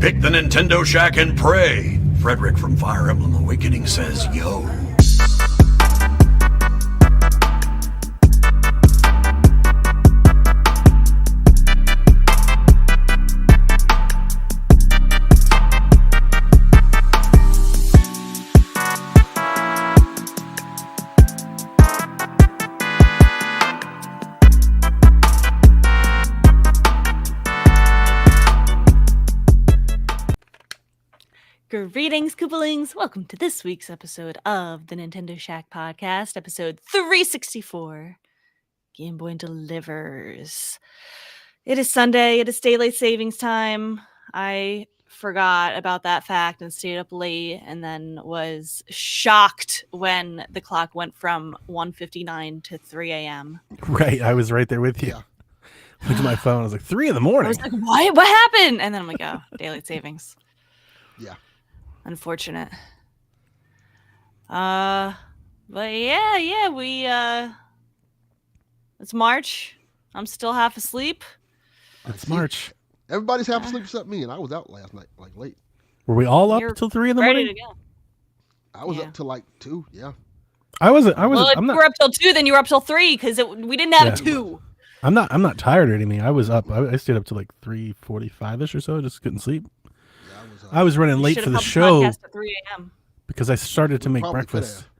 Pick the Nintendo Shack and pray. Frederick from Fire Emblem Awakening says, yo. Greetings, Koopalings! Welcome to this week's episode of the Nintendo Shack Podcast, episode 364, Game Boy Delivers. It is Sunday, it is daylight savings time. I forgot about that fact and stayed up late and then was shocked when the clock went from 1:59 to 3 a.m. Right, I was right there with you. Yeah. Looked at my phone, I was like, 3 a.m. I was like, what happened? And then I'm like, oh, daylight savings. Yeah. Unfortunate. But yeah, we it's March. I'm still half asleep. It's March. Everybody's half asleep except me, and I was out last night, like late. Were we all up You're till 3 in the Ready morning? to go. I was Yeah. up till like 2, yeah. I wasn't. Well, if I'm you not. were up till 2, then you were up till 3 because we didn't have Yeah. a 2. I'm not tired or anything. I was up. I stayed up till like 3:45ish or so. Just couldn't sleep. Yeah, I was running You late should for have the helped show podcast at 3 a.m. because I started to We make probably could breakfast have.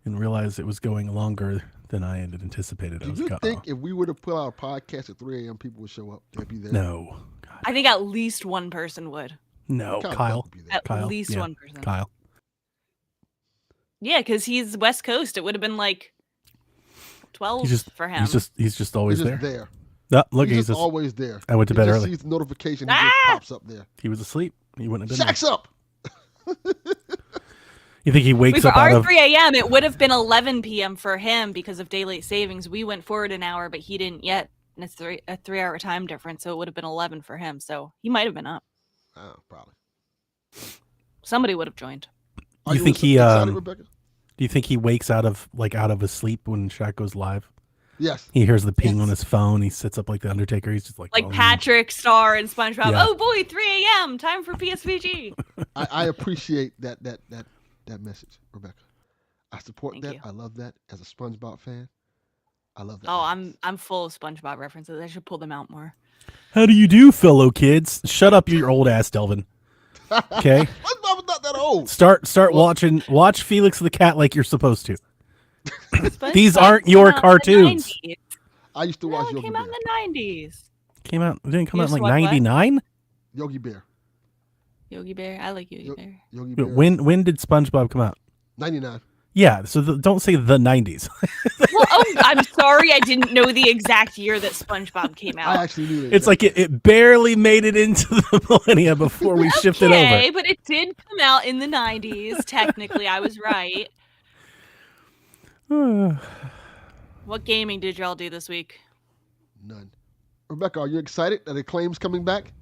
and realized it was going longer than I had anticipated. I Do was you like, think if we were to put out a podcast at 3 a.m., people would show up? They'd be there. no, God, I think at least one person would. no, Kyle Kyle, would be there. At Kyle, least yeah, one person. Kyle. Yeah, because he's West Coast. It would have been like 12 for him. He's just always He's there. just there. No, look, He's he's just just. always there. I went to He bed just early. sees the notification. He Ah! just pops up there. He was asleep. He wouldn't have been there. Shack's up. You think he wakes For up out our of? 3 a.m., it would have been 11 p.m. for him because of daylight savings. We went forward an hour, but he didn't yet. And it's a 3-hour time difference, so it would have been 11 for him. So he might have been up. Oh, probably. Somebody would have joined. Are You think he, excited, Rebecca? Do you think he wakes out of his sleep when Shaq goes live? Yes. He hears the ping Yes. on his phone. He sits up like the Undertaker. He's just like Like oh. Patrick Star and SpongeBob. Yeah. Oh boy, 3 a.m. Time for PSVG. I appreciate that message, Rebecca. I support Thank that. you. I love that. As a SpongeBob fan, I love that. Oh, message. I'm full of SpongeBob references. I should pull them out more. How do you do, fellow kids? Shut up, your old ass, Delvin. Okay, SpongeBob is not that old. start Well- watch Felix the Cat like you're supposed to. These SpongeBob aren't came your out in the cartoons. 90s. I used to No, watch it Yogi came Bear. out in the 90s. It didn't come out in like Here's what? 99. Yogi Bear. Yogi Bear. I like Yogi Yo- Bear. Yogi Bear. When did SpongeBob come out? 99. Yeah, so don't say the 90s. Well, I'm sorry, I didn't know the exact year that SpongeBob came out. I actually knew that. It's like it barely made it into the millennia before we shifted Okay, over. but it did come out in the 90s. Technically, I was right. What gaming did y'all do this week? None. Rebecca, are you excited that Acclaim's coming back?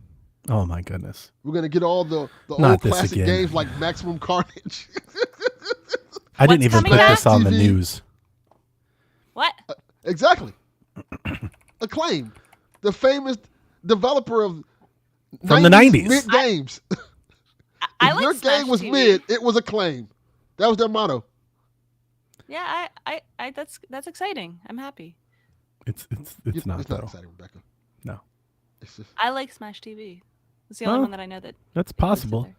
Oh my goodness. We're gonna get all the Not old this classic again. games like Maximum Carnage. I didn't What's even coming put back? this on the TV. news. What? Exactly. Acclaim, the famous developer of From the 90s. mid games. I If like your Smash game was TV. mid, it was Acclaim. That was their motto. Yeah, I that's exciting. I'm happy. It's not It's though. not exciting, Rebecca. No. It's just, I like Smash TV. It's the only Well, one that I know that. That's exists possible. there.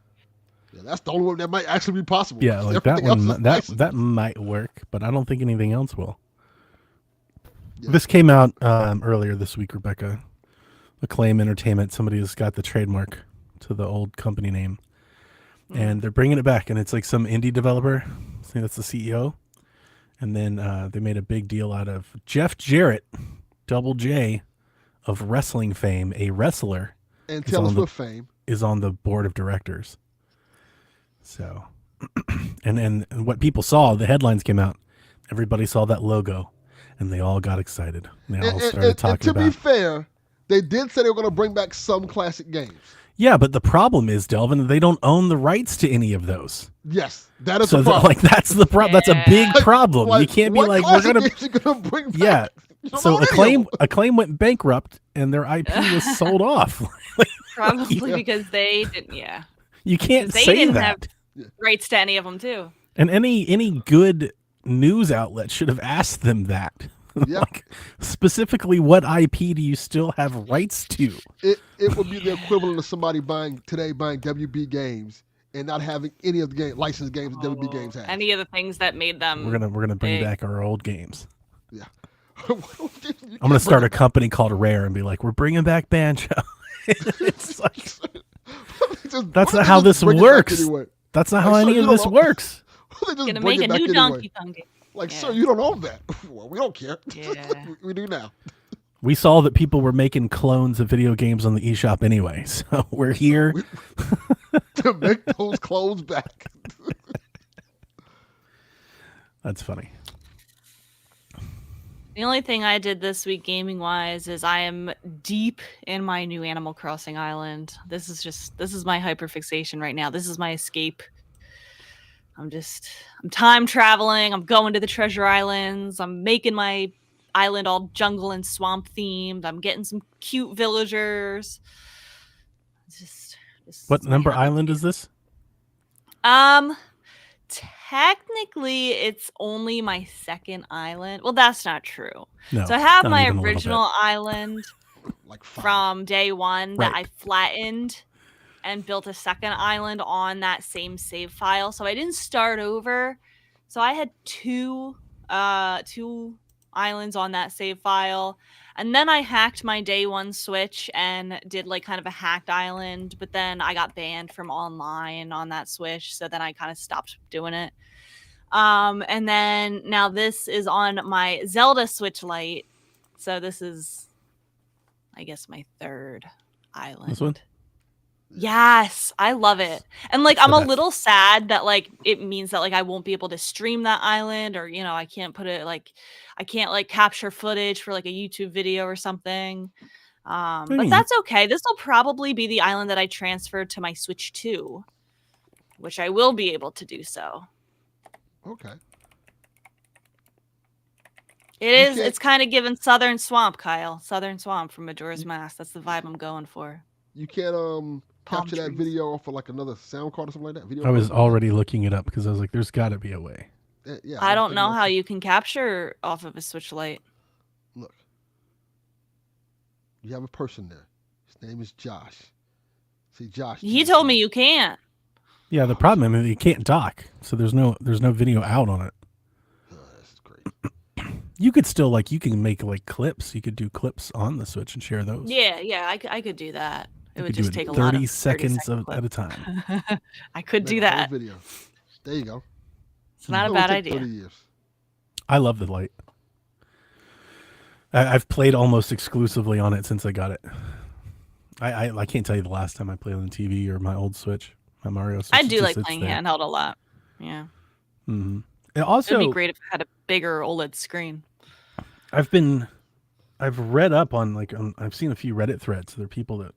yeah, that's the only one that might actually be possible. Yeah, like that Everything else one is that licensed. that might work, but I don't think anything else will. Yeah. This came out earlier this week, Rebecca. Acclaim Entertainment. Somebody has got the trademark to the old company name, and they're bringing it back. And it's like some indie developer. I think that's the CEO. And then they made a big deal out of Jeff Jarrett, Double J, of wrestling fame, a wrestler, and It's Taylor on the- Swift fame. is on the board of directors. So, and what people saw, the headlines came out. Everybody saw that logo, and they all got excited. And they all started And talking to be about. fair, they did say they were going to bring back some classic games. Yeah, but the problem is, Delvin, they don't own the rights to any of those. Yes, that is So the that, problem. like that's the problem. That's a big Like- problem. You like, can't be what like we're classic gonna. games you gonna bring back? Yeah. You don't So know any of them. Acclaim went bankrupt, and their IP was sold off. Probably Yeah. because they didn't. Yeah, You can't 'Cause they say didn't that. rights to any of them too. And any good news outlet should have asked them that. Yeah. Like, specifically, what IP do you still have rights to? It would be the equivalent of somebody buying WB games and not having any of the licensed games that WB games have. Any of the things that made them. We're gonna bring big. back our old games. Yeah. I'm gonna start a company called Rare and be like, we're bringing back Banjo. It's like, that's not how this works. That's not how Like, sir, any you of don't this know- works. Gonna make a new Donkey Kong game. Like, Yeah. sir, you don't own that. Well, we don't care. Yeah. We do now. We saw that people were making clones of video games on the eShop anyway, so we're here. To make those clothes back. That's funny. The only thing I did this week gaming wise is I am deep in my new Animal Crossing island. This is my hyperfixation right now. This is my escape. I'm time traveling. I'm going to the treasure islands. I'm making my island all jungle and swamp themed. I'm getting some cute villagers. What number island is this? Technically, it's only my second island. Well, that's not true. No. So I have not my even a little original island Like 5. from day one that Right. I flattened and built a second island on that same save file. So I didn't start over. So I had two islands on that save file. And then I hacked my day one Switch and did like kind of a hacked island, but then I got banned from online on that Switch, so then I kind of stopped doing it. And then now this is on my Zelda Switch Lite. So this is, I guess, my third island. This one? Yes, I love it. And like So I'm a that- little sad that like it means that like I won't be able to stream that island, or I can't put it like I can't like capture footage for like a YouTube video or something. But mean, that's okay. This will probably be the island that I transfer to my Switch 2, which I will be able to do so. Okay. It's can't- kind of given Southern Swamp, Kyle. Southern Swamp from Majora's Mask. That's the vibe I'm going for. You can't Palm capture that trees. video off of like another sound card or something like that. Video I was card? already looking it up because I was like, there's got to be a way. Yeah, I was don't thinking know how that's- you can capture off of a Switch Lite. Look, you have a person there. His name is Josh. See, Josh. He told me you can't. Yeah, the problem is you can't dock, so there's no video out on it. That's great. You could still you can make like clips. You could do clips on the Switch and share those. Yeah, I could do that. It You would could do just it take a lot of 30 seconds 30-second at a clip. time. I could do Make a whole that. Video. There you go. It's not It a would bad take idea. 30 years. I love the light. I've played almost exclusively on it since I got it. I can't tell you the last time I played on the TV or my old Switch, my Mario Switch. I It do just like sits playing there. handheld a lot. Yeah. Mhm. It It also, would be great if it had a bigger OLED screen. I've read up on I've seen a few Reddit threads. There are people that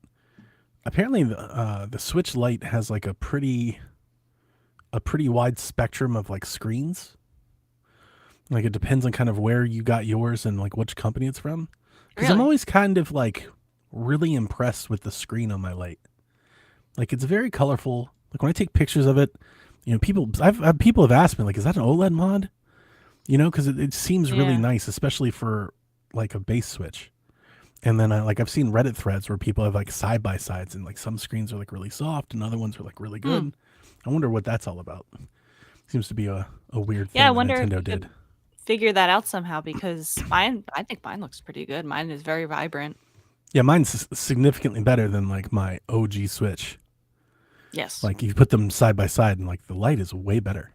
apparently the Switch Lite has like a pretty wide spectrum of like screens. Like it depends on kind of where you got yours and like which company it's from. Because I'm Really? always kind of like really impressed with the screen on my Lite. Like it's very colorful. Like when I take pictures of it, people have asked me like, is that an OLED mod? Because it seems really Yeah. nice, especially for like a base Switch. And then I've seen Reddit threads where people have like side by sides and like some screens are like really soft and other ones are like really good. I wonder what that's all about. Seems to be a weird thing Yeah, I that wonder if Nintendo you did. could figure that out somehow, because I think mine looks pretty good. Mine is very vibrant. Yeah, mine's significantly better than like my OG Switch. Yes. Like you put them side by side and like the light is way better.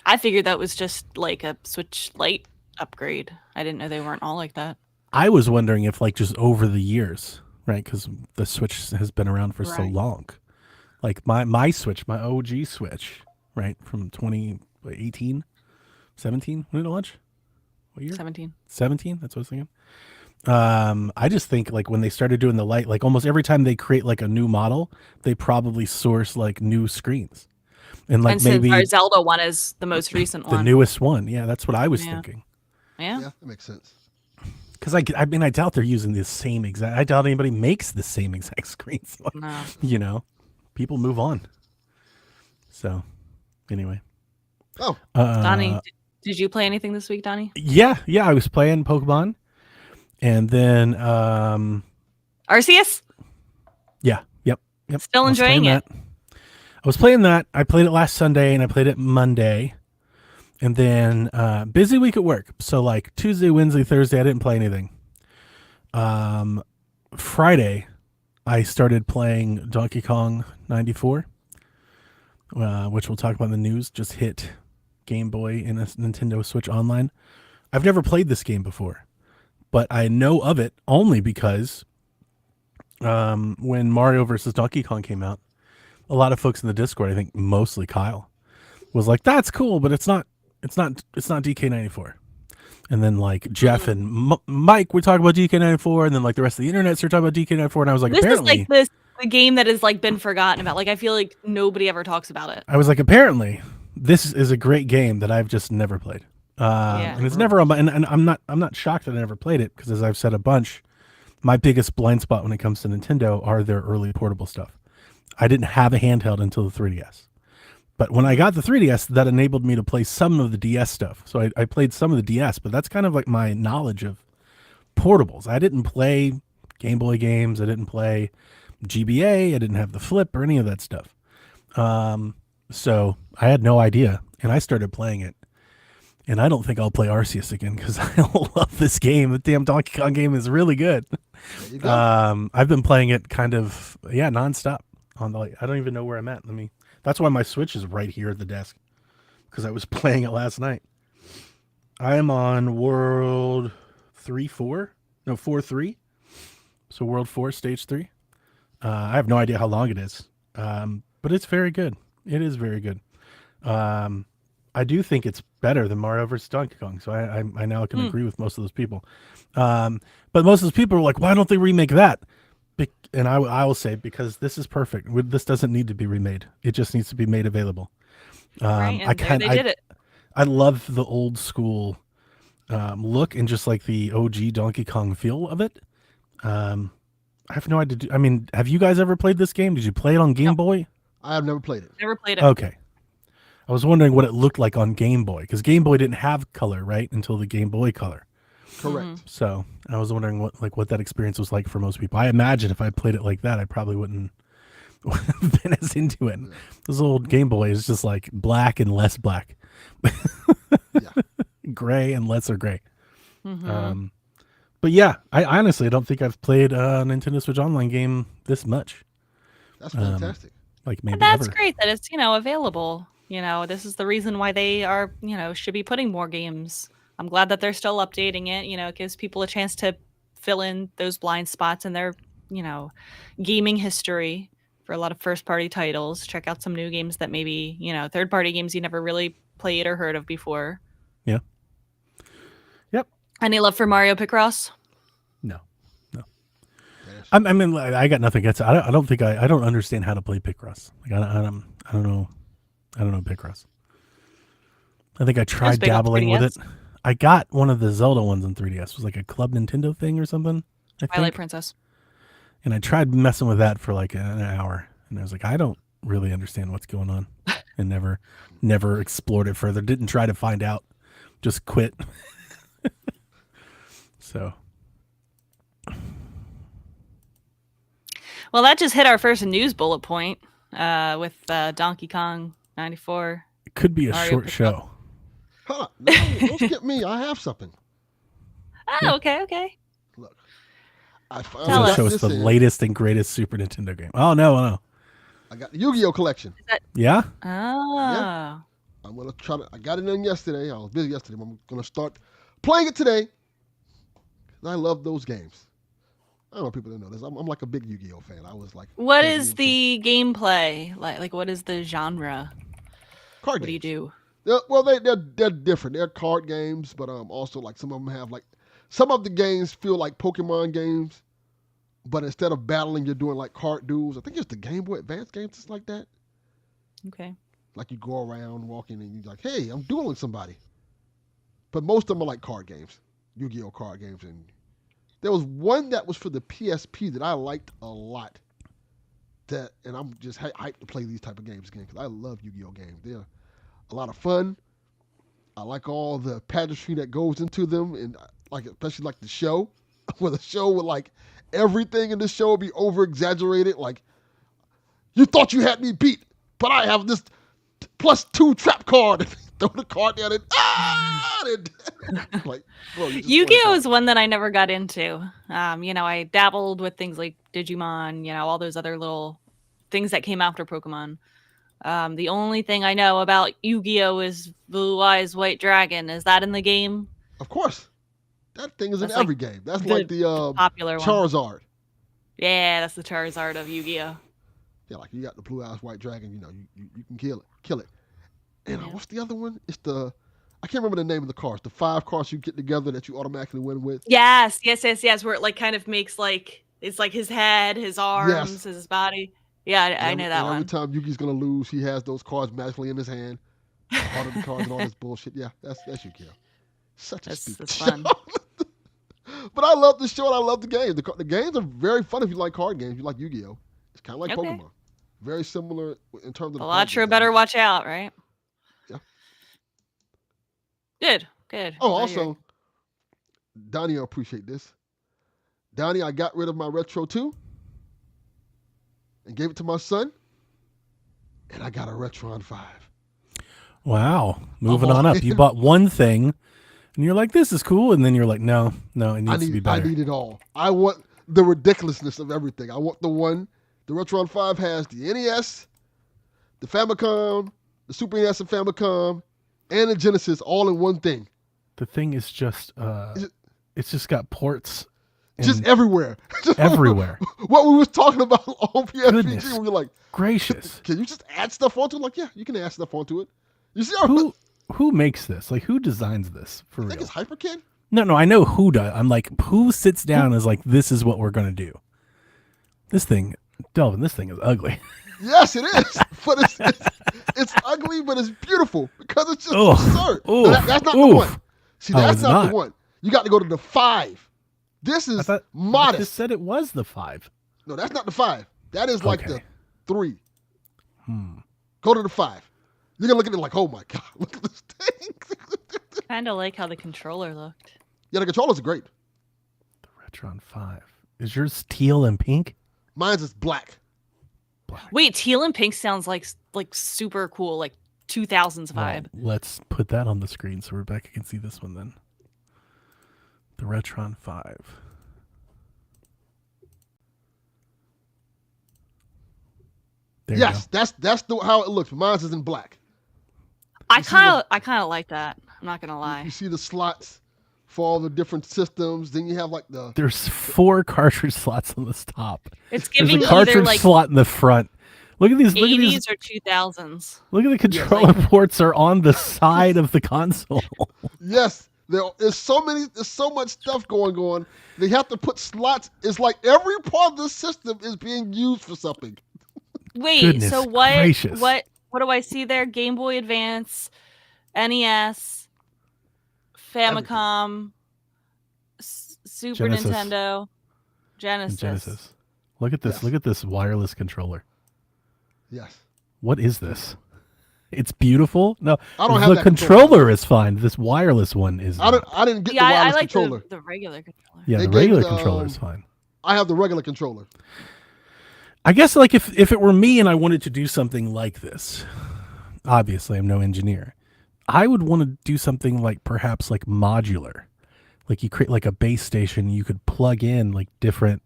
I figured that was just like a Switch Lite upgrade. I didn't know they weren't all like that. I was wondering if like just over the years, right? Because the Switch has been around for so Right. long. Like my Switch, my OG Switch, right? From 2018, 17, when did it launch? What year? 17. 17, that's what I was thinking. I just think like when they started doing the light, like almost every time they create like a new model, they probably source like new screens. And like And maybe since our Zelda one is the most recent the one. newest one. Yeah, that's what I was Yeah. thinking. Yeah. Yeah, that makes sense. Because I mean, I doubt they're using the same exact. I doubt anybody makes the same exact screen. So, No. you know, people move on. So, anyway. Oh, Donnie, did you play anything this week, Donnie? Yeah, I was playing Pokemon, and then Arceus? yep. Still I was playing enjoying it? that. I was playing that. I played it last Sunday, and I played it Monday, and then busy week at work. So like Tuesday, Wednesday, Thursday, I didn't play anything. Friday, I started playing Donkey Kong 94, which we'll talk about in the news. Just hit Game Boy and a Nintendo Switch Online. I've never played this game before, but I know of it only because when Mario vs. Donkey Kong came out, a lot of folks in the Discord, I think mostly Kyle, was like, "That's cool, but it's not DK94." And then like Jeff and Mike were talking about DK94, and then like the rest of the internet started talking about DK94, and I was like, This apparently, is like the game that has like been forgotten about. Like I feel like nobody ever talks about it. I was like, apparently, this is a great game that I've just never played. And it's never on my, and I'm not shocked that I never played it, because as I've said a bunch, my biggest blind spot when it comes to Nintendo are their early portable stuff. I didn't have a handheld until the 3DS. But when I got the 3DS, that enabled me to play some of the DS stuff. So I played some of the DS, but that's kind of like my knowledge of portables. I didn't play Game Boy games. I didn't play GBA. I didn't have the Flip or any of that stuff. So I had no idea. And I started playing it. And I don't think I'll play Arceus again, because I love this game. The damn Donkey Kong game is really good. there you go. I've been playing it kind of, nonstop. I don't even know where I'm at. That's why my Switch is right here at the desk, because I was playing it last night. I am on World 4-3. So World 4, Stage 3. I have no idea how long it is, but it's very good. It is very good. I do think it's better than Mario vs. Donkey Kong, so I now can agree with most of those people. But most of those people are like, why don't they remake that? And I will say, because this is perfect. This doesn't need to be remade. It just needs to be made available. Right, and they did it. I love the old school look and just like the OG Donkey Kong feel of it. I have no idea. I mean, have you guys ever played this game? Did you play it on Game Boy? I have never played it. Never played it. Okay. I was wondering what it looked like on Game Boy, because Game Boy didn't have color, right, until the Game Boy Color. Correct. So I was wondering what that experience was like for most people. I imagine if I played it like that, I probably wouldn't have been as into it. This old Game Boy is just like black and less black, gray and lesser gray. But yeah, I honestly don't think I've played a Nintendo Switch Online game this much. That's fantastic. Like maybe And that's ever. great that it's, available. This is the reason why they are, should be putting more games. I'm glad that they're still updating it. It gives people a chance to fill in those blind spots in their, gaming history for a lot of first party titles. Check out some new games that maybe, third party games you never really played or heard of before. Yeah. Yep. Any love for Mario Picross? No. I mean, I got nothing against it. I don't think I don't understand how to play Picross. Like I don't know Picross. I think I tried big on dabbling with 3DS. it. I got one of the Zelda ones on 3DS. It was like a Club Nintendo thing or something, I Twilight think. Princess. And I tried messing with that for like an hour, and I was like, I don't really understand what's going on, and never explored it further. Didn't try to find out, just quit. So. Well, that just hit our first news bullet point with Donkey Kong 94. It could be a Mario short Picross. show. Huh, no, don't skip me. I have something. Oh, okay. Look, I Tell finally us. This got show is this the in. latest and greatest Super Nintendo game. Oh no. I got the Yu-Gi-Oh collection. Yeah? Oh. I'm gonna try to. I got it in yesterday. I was busy yesterday. But I'm gonna start playing it today. I love those games. I don't know if people didn't know this. I'm like a big Yu-Gi-Oh fan. I was like, What heavy is into the gameplay? Like what is the genre? card What do you games. do? Well, they're different. They're card games, but also like some of them have like some of the games feel like Pokemon games, but instead of battling, you're doing like card duels. I think it's the Game Boy Advance games, just like that. Okay. Like you go around walking and you're like, hey, I'm dueling somebody. But most of them are like card games, Yu-Gi-Oh card games, and There was one that was for the PSP that I liked a lot. And I'm just hyped to play these type of games again because I love Yu-Gi-Oh games. They're a lot of fun. I like all the pageantry that goes into them, and like especially like the show, where the show would like everything in the show would be over exaggerated. Like, you thought you had me beat, but I have this +2 trap card. Throw the card down and like, bro, Yu-Gi-Oh is one that I never got into. I dabbled with things like Digimon, all those other little things that came after Pokemon. The only thing I know about Yu-Gi-Oh is Blue Eyes White Dragon. Is that in the game? Of course. That thing is That's in every game. That's like the popular one. Charizard. Yeah, that's the Charizard of Yu-Gi-Oh. Yeah, like you got the Blue Eyes White Dragon, you can kill it. And what's the other one? It's I can't remember the name of the cards. The 5 cards you get together that you automatically win with. Yes. Where it like kind of makes like it's like his head, his arms, his body. Yeah, I know that one. Every time Yugi's gonna lose, he has those cards magically in his hand. All of the cards and all this bullshit. Yeah, that's Yu-Gi-Oh. Such a stupid show. Fun. But I love the show and I love the game. The games are very fun if you like card games. If you like Yu-Gi-Oh. It's kind of like Pokemon. Very similar in terms of. Elatria better watch out, right? Yeah. Good. Oh, also, Donnie will appreciate this. Donnie, I got rid of my Retro 2 and gave it to my son, and I got a Retron 5. Wow. Moving on up. You bought one thing, and you're like, this is cool. And then you're like, no, it needs to be better. I need it all. I want the ridiculousness of everything. I want the Retron 5 has the NES, the Famicom, the Super NES and Famicom, and the Genesis all in one thing. The thing is just, it's just got ports. Just everywhere. Everywhere. What we was talking about on PSPG, Goodness we were like, gracious. Can you just add stuff onto it? Like, yeah, you can add stuff onto it. You see who makes this? Like, who designs this for real? I think it's HyperKid. No, I know who does. I'm like, who sits down and is like, this is what we're going to do? This thing, Delvin, this thing is ugly. Yes, it is. But it's ugly, but it's beautiful because it's just absurd. That's not the one. See, that's not the one. You got to go to the 5. This is modest. I just said it was the 5. No, that's not the 5. That is like the 3. Go to the 5. You're going to look at it like, oh my God, look at this thing. Kind of like how the controller looked. Yeah, the controllers are great. The Retron 5. Is yours teal and pink? Mine's is black. Wait, teal and pink sounds like super cool, like 2000s vibe. Well, let's put that on the screen so Rebecca can see this one then. The Retron 5. Yes, that's how it looks. Mine's is in black. I kind of like that. I'm not gonna lie. You see the slots for all the different systems. Then you have like There's 4 cartridge slots on the top. It's giving There's a cartridge like slot in the front. Look at these. 80s or 2000s. Look at the controller ports are on the side of the console. Yes, there's so much stuff going on. They have to put slots. It's like every part of the system is being used for something. Wait, Goodness so what? gracious. What do I see there? Game Boy Advance, Famicom, Super Genesis. Nintendo, Genesis. Look at this. Yes. Look at this wireless controller. Yes. What is this? It's beautiful. No, I don't have the that controller is fine. This wireless one is. I didn't get the I wireless like controller. the regular controller. Yeah, They the gave regular the, controller is fine. I have the regular controller. I guess like if it were me and I wanted to do something like this, obviously I'm no engineer, I would want to do something like perhaps like modular. Like you create like a base station, you could plug in like different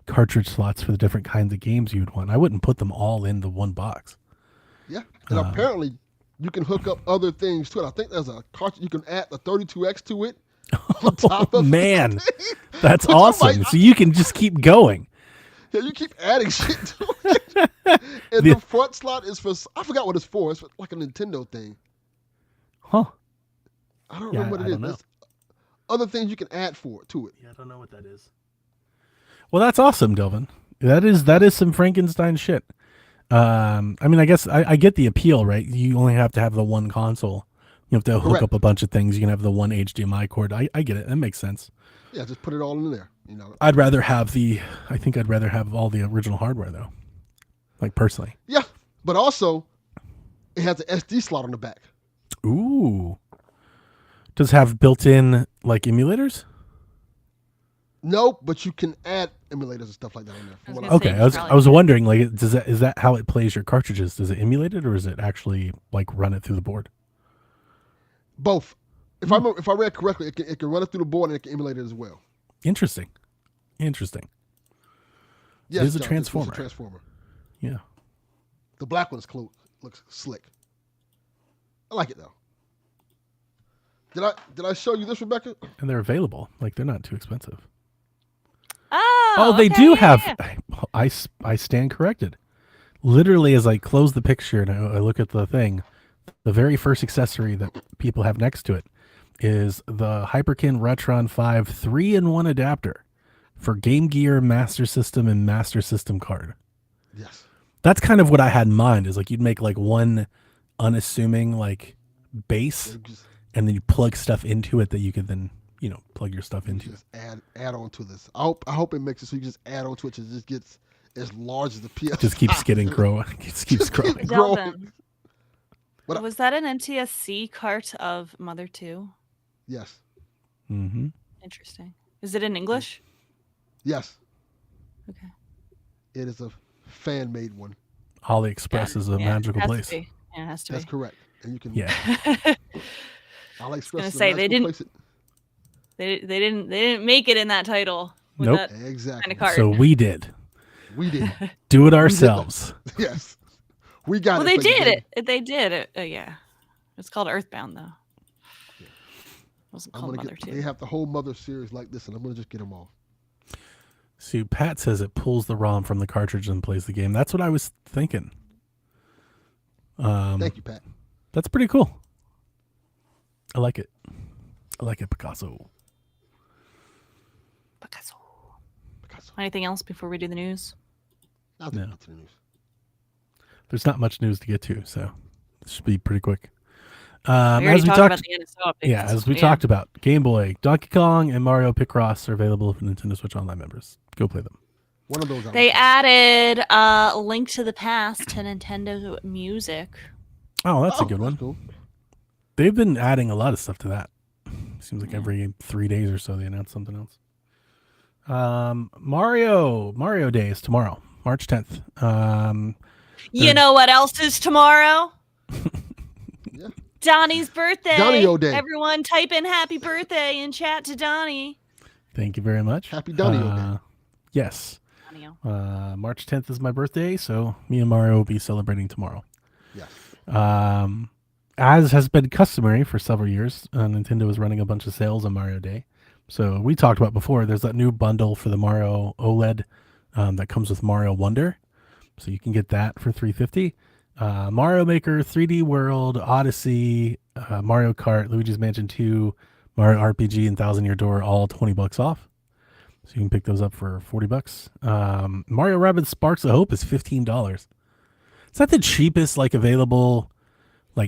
cartridge slots for the different kinds of games you'd want. I wouldn't put them all in the one box. Yeah, and apparently you can hook up other things to it. I think there's a cartridge you can add the 32X to it. On top of Man, it. that's Which I'm awesome. like, So you can just keep going. Yeah, you keep adding shit to it. And the front slot is for, I forgot what it's for. It's for like a Nintendo thing. Huh. I don't Yeah, remember what I it is. don't know. There's other things you can add to it. Yeah, I don't know what that is. Well, that's awesome, Delvin. That is some Frankenstein shit. I mean, I guess I get the appeal, right? You only have to have the one console. You have to hook Correct. up a bunch of things. You can have the one HDMI cord. I get it. That makes sense. Yeah, just put it all in there. You know. I'd rather have I think I'd rather have all the original hardware though. Like personally. Yeah, but also it has an SD slot on the back. Ooh. Does it have built-in like emulators? No, but you can add emulators and stuff like that on there. I was From what gonna Okay, say, I was probably wondering like is that how it plays your cartridges? Does it emulate it or is it actually like run it through the board? Both. If I read correctly, it can run it through the board and it can emulate it as well. Interesting. Yes, It is a John, transformer. It's a transformer. Yeah. The black one looks slick. I like it though. Did I show you this, Rebecca? And they're available. Like they're not too expensive. Oh, They okay, do yeah, have. yeah. I stand corrected. Literally, as I close the picture and I look at the thing, the very first accessory that people have next to it is the Hyperkin Retron 5 3-in-1 adapter for Game Gear, Master System, and Master System card. Yes. That's kind of what I had in mind. Is like you'd make like one unassuming like base, and then you plug stuff into it that you could then plug your stuff into. Just add on to this. I hope it makes it so you just add on to it. It just gets as large as the PS. Just keeps getting growing. It keeps growing. Delvin, What- was that an NTSC cart of Mother 2? Yes. Mm-hmm. Interesting. Is it in English? Yes. Okay. It is a fan-made one. AliExpress is a magical has to place. be. Yeah, it has to That's be. correct. And you can. Yeah. AliExpress gonna is a say, nice they place didn't- it. They didn't make it in that title. With Nope. that Exactly. kind of cart. So we did. We did. Do it ourselves. Yes. We got well, it. they for you, did baby. it. They did it. Yeah. It's called Earthbound though. It wasn't I'm called gonna Mother get. 2. They have the whole Mother series like this, and I'm gonna just get them all. See, Pat says it pulls the ROM from the cartridge and plays the game. That's what I was thinking. Thank you, Pat. That's pretty cool. I like it. I like it, Picasso. Picasso. Picasso. Anything else before we do the news? I'll take No. it to the news. There's not much news to get to, so this should be pretty quick. We already talked about the NSO updates. Yeah, as we talked about, Game Boy, Donkey Kong, and Mario Picross are available for Nintendo Switch Online members. Go play them. One of those. I They like. added a Link to the Past to Nintendo Music. Oh, that's a Oh, good one. Cool. They've been adding a lot of stuff to that. Seems like Yeah. every 3 days or so they announce something else. Mario Day is tomorrow, March 10th. You know what else is tomorrow? Yeah. Donnie's birthday. Donnie-O Day. Everyone type in happy birthday in chat to Donnie. Thank you very much. Happy Donnie-O Day. Yes. Donnie-O. March 10th is my birthday, so me and Mario will be celebrating tomorrow. Yes. As has been customary for several years, Nintendo is running a bunch of sales on Mario Day. So we talked about before, there's that new bundle for the Mario OLED that comes with Mario Wonder. So you can get that for $350. Mario Maker, 3D World, Odyssey, Mario Kart, Luigi's Mansion 2, Mario RPG, and Thousand Year Door, all $20 off. So you can pick those up for $40. Mario Rabbids Sparks of Hope is $15. Is that the cheapest available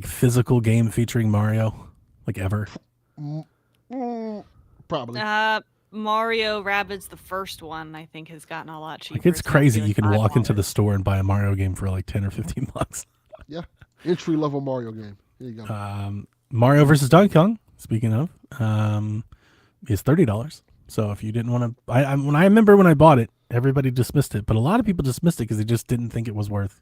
physical game featuring Mario ever? Probably. Mario Rabbids, the first one, I think, has gotten a lot cheaper. It's It's gonna be crazy. You can walk into $5. the store and buy a Mario game for 10 or $15. Yeah. Entry level Mario game. Here you go. Mario versus Donkey Kong, speaking of, is $30. So if you didn't want to, I remember when I bought it, everybody dismissed it, but a lot of people dismissed it because they just didn't think it was worth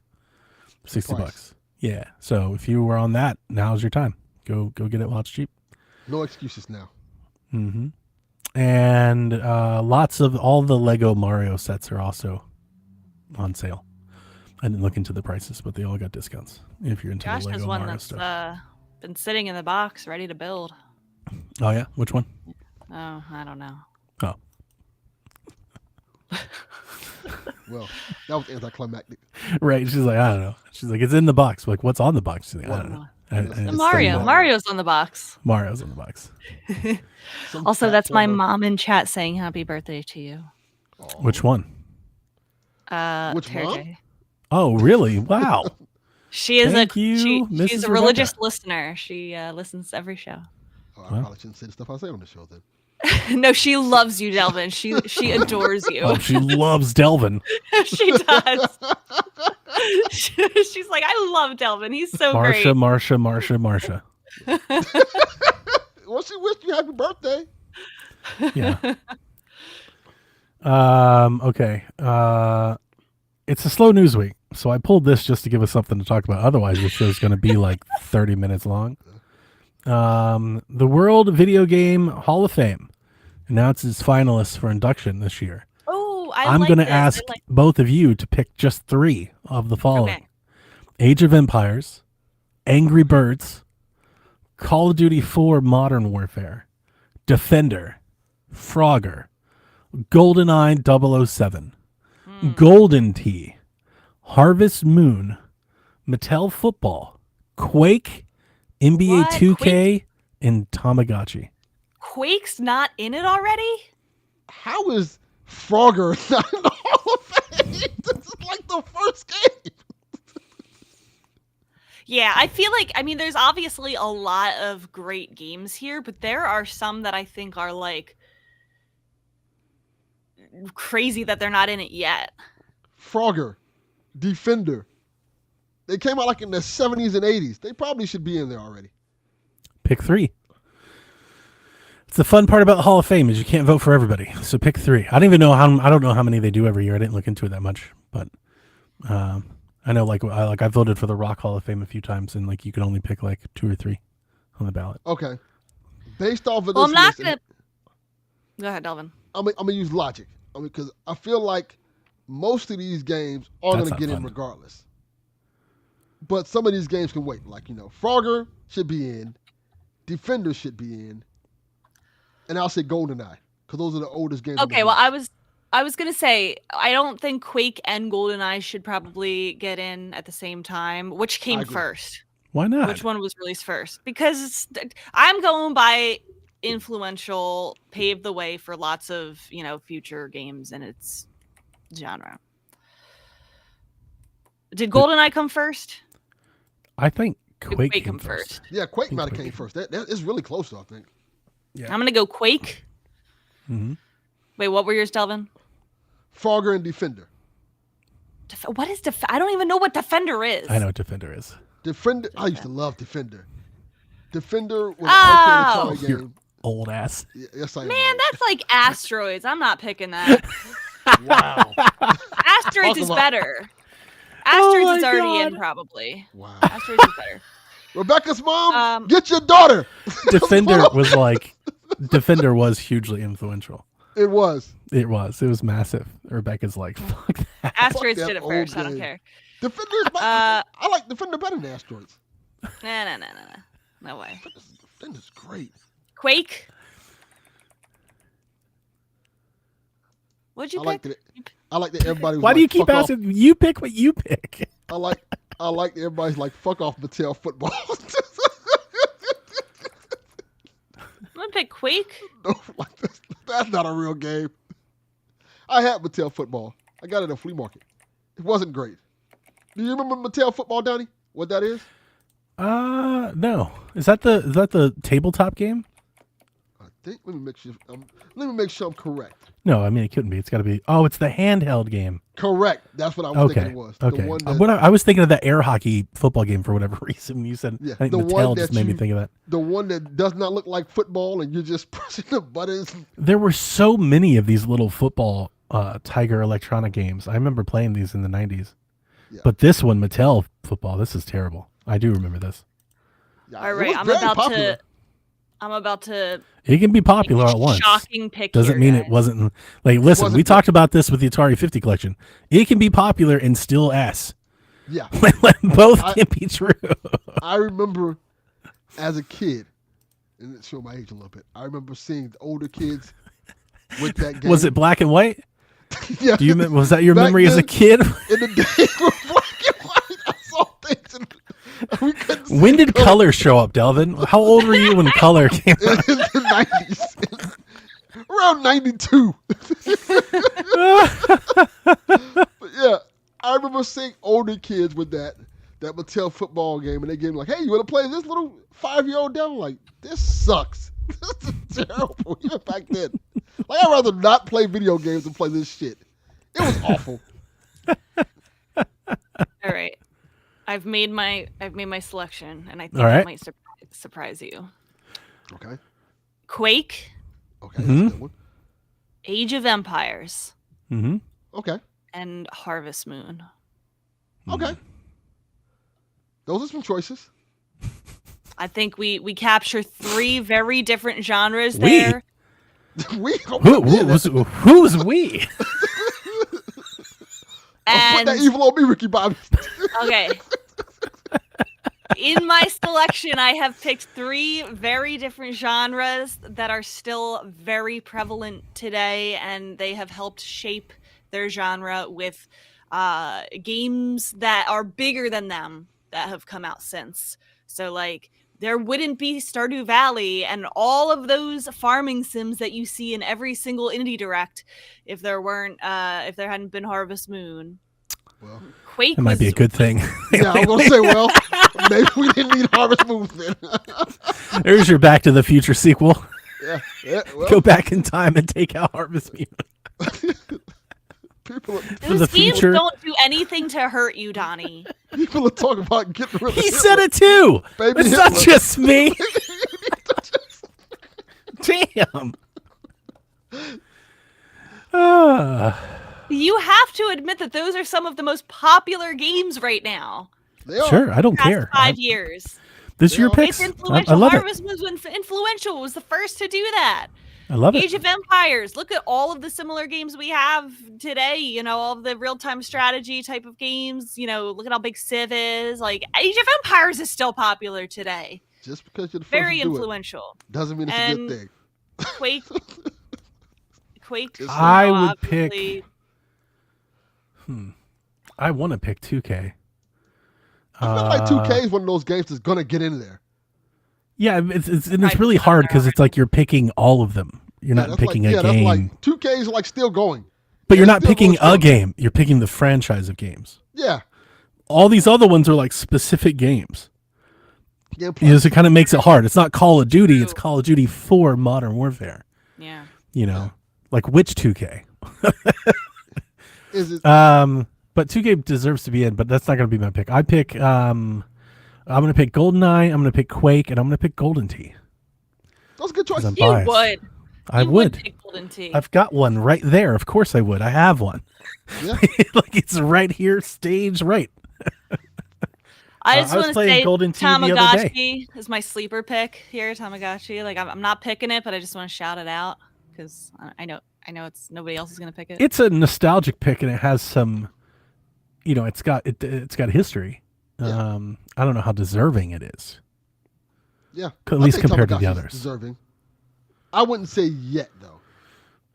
$60. Price. Yeah. So if you were on that, now's your time. Go get it while it's cheap. No excuses now. Mm-hmm. And lots of all the Lego Mario sets are also on sale. I didn't look into the prices, but they all got discounts if you're into Josh the has Lego one Mario that's stuff. been sitting in the box, ready to build. Oh yeah, which one? Oh, I don't know. Oh, Well, that was anticlimactic. right. She's like, I don't know. She's like, it's in the box. We're like, what's on the box? She's like, I don't know. It's It's Mario. the- Mario's on the box. Mario's in the box. Some Also, fat that's my brother. mom in chat saying happy birthday to you. Aw. Which one? Which Terry mom? J. Oh, really? Wow. She is Thank you, she's Mrs. a Rebecca. religious listener. She listens to every show. Oh, I Well. probably shouldn't say the stuff I say on the show then. No, she loves you, Delvin. She adores you. Oh, she loves Delvin. She does. She's like, I love Delvin. He's so great. Marsha. Well, she wished you happy birthday. Yeah. Okay. It's a slow news week, so I pulled this just to give us something to talk about. Otherwise, this show's going to be like 30 minutes long. The World Video Game Hall of Fame announces finalists for induction this year. Oh, I'm like going to this. ask both of you to pick just 3 of the following. Okay. Age of Empires, Angry Birds, Call of Duty 4 Modern Warfare, Defender, Frogger, GoldenEye 007, Golden Tee, Harvest Moon, Mattel Football, Quake, NBA What? 2K, and Tamagotchi. Quake's not in it already? How is Frogger not in the Hall of Fame? This is like the first game. Yeah, I feel like, I mean, there's obviously a lot of great games here, but there are some that I think are like crazy that they're not in it yet. Frogger, Defender. They came out like in the 70s and 80s. They probably should be in there already. Pick 3. It's the fun part about the Hall of Fame is you can't vote for everybody. So pick 3. I don't know how many they do every year. I didn't look into it that much, but I know I voted for the Rock Hall of Fame a few times, and like you can only pick like 2 or 3 on the ballot. Okay. Based off of this Well, I'm not list, going to... Go ahead, Delvin. I'm gonna use logic. Because I feel like most of these games are That's gonna get not in fun. regardless. But some of these games can wait. Like, Frogger should be in, Defender should be in, and I'll say GoldenEye because those are the oldest games. Okay, well, I was gonna say I don't think Quake and GoldenEye should probably get in at the same time. Which came agree. first? Why not? Which one was released first? Because I'm going by influential, paved the way for lots of future games in its genre. Did GoldenEye come first? I think Did Quake Quake came come first. first? Yeah, Quake think might have Quake came came first. That is really close, though, I think. Yeah. I'm gonna go Quake. Mm-hmm. Wait, what were yours, Delvin? Frogger and Defender. What is I don't even know what Defender is. I know what Defender is. Defender. I used to love Defender. Defender was an Oh! arcade You're game. old ass. Yes, I am. Man, that's like Asteroids. I'm not picking that. Wow. Asteroids is about- better. Asteroids my is already in, God. probably. Wow. Asteroids is better. Rebecca's mom, Um, get your daughter. Defender was hugely influential. It was. It was massive. Rebecca's like, fuck that. Asteroids that did it old first. I don't game. care. Defender is better. I like Defender better than Asteroids. No. No way. Defender's great. Quake? What'd you I pick? like that. I like that everybody was Why like, do you keep fuck off. asking? You pick what you pick. I like that everybody's like, fuck off Mattel football. I'm gonna pick Quake. No, like that's not a real game. I had Mattel football. I got it at a flea market. It wasn't great. Do you remember Mattel football, Donnie? What that is? No. Is that the tabletop game? I think. Let me make sure I'm correct. No, I mean it couldn't be. It's got to be. Oh, it's the handheld game. Correct. That's what I was Okay. thinking it was. Okay. The one that, I was thinking of that air hockey football game for whatever reason. When you said Yeah, I think the one Mattel just that made me you- think of that. the one that does not look like football, and you're just pressing the buttons. There were so many of these little football Tiger electronic games. I remember playing these in the 90s. Yeah. But this one, Mattel football, this is terrible. I do remember this. Yeah, All it right, was I'm very about popular. to It can be make popular a at once. shocking pick. Doesn't here, mean guys. it wasn't. Like, listen, wasn't we good. talked about this with the Atari 50 collection. It can be popular and still S. Yeah, Both I- can be true. I remember as a kid, and it showed my age a little bit. I remember seeing the older kids with that game. Was it black and white? Yeah. Do you was that your Back memory as a then- kid? In the days were black and white, I saw things and we couldn't see When did color. color show up, Delvin? How old were you when color came In out? the 90s. Around 92. But yeah, I remember seeing older kids with that Mattel football game, and they gave me like, hey, you want to play this little 5-year-old devil? Like, this sucks. This is terrible. Even back then, like I'd rather not play video games than play this shit. It was awful. All right. I've made my selection, and I think All right. it might surprise you. Okay. Quake, Okay. Mhm. That's a good one. Age of Empires, Mm-hmm. Okay. and Harvest Moon. Okay. Those are some choices. I think we capture 3 very different genres We? there. Who's we? Put that And evil on me, Ricky Bobby. okay. In my selection, I have picked 3 very different genres that are still very prevalent today, and they have helped shape their genre with games that are bigger than them that have come out since. So, like, there wouldn't be Stardew Valley and all of those farming sims that you see in every single indie direct if there hadn't been Harvest Moon. Well, Quake That might be a good thing. yeah, I'm gonna say, well, maybe we didn't need Harvest Moon then. There's your Back to the Future sequel. yeah, well, Go back in time and take out Harvest Moon. people For the Those games future. don't do anything to hurt you, Donnie. are talking about getting rid of He Hitler. said it too. Baby It's not Hitler. just me. Damn. You have to admit that those are some of the most popular games right now. They are. Sure, I don't Past care. 5 years. This your Well, picks. It's I influential. love it. Harvest Moon was influential. Was the first to do that. I love Age it. of Empires. Look at all of the similar games we have today. You know, all of the real-time strategy type of games. You know, look at how big Civ is. Like, Age of Empires is still popular today. Just because you're the first Very to do influential. it doesn't mean it's a And- good thing. Quake. Quake. It's- I you know, would pick- obviously- I want to pick 2K. I feel like 2K is one of those games that's gonna get in there. Yeah, it's Right, really it's hard not because it's like you're picking all of them. You're not that's picking like, a that's game, like 2K is like still going. but you're it's not still picking going a strong. game. You're picking the franchise of games. Yeah. All these other ones are like specific games. Gameplay. You know, so it kind of makes it hard. It's not Call of Duty. It's True. Call of Duty 4 Modern Warfare. Yeah. You know, like which 2K? Is it? But 2K deserves to be in, but that's not going to be my pick. I pick, I'm going to pick GoldenEye, I'm going to pick Quake, and I'm going to pick Golden Tee. Those are good 'Cause choices. I'm You biased. would. I You would. pick Golden Tee. I've got one right there. Of course I would. I have one. Yeah. Like it's right here, stage right. I just I was want to playing say Golden Tee the other Tamagotchi is my sleeper pick here. Tamagotchi. Like I'm not picking it, but I just want to shout it out because I know it's nobody else is gonna pick it. It's a nostalgic pick, and it has some, you know, it's got history. Yeah. I don't know how deserving it is, Yeah. at least I think compared to the Tamagotchi's others. Deserving. I wouldn't say yet though.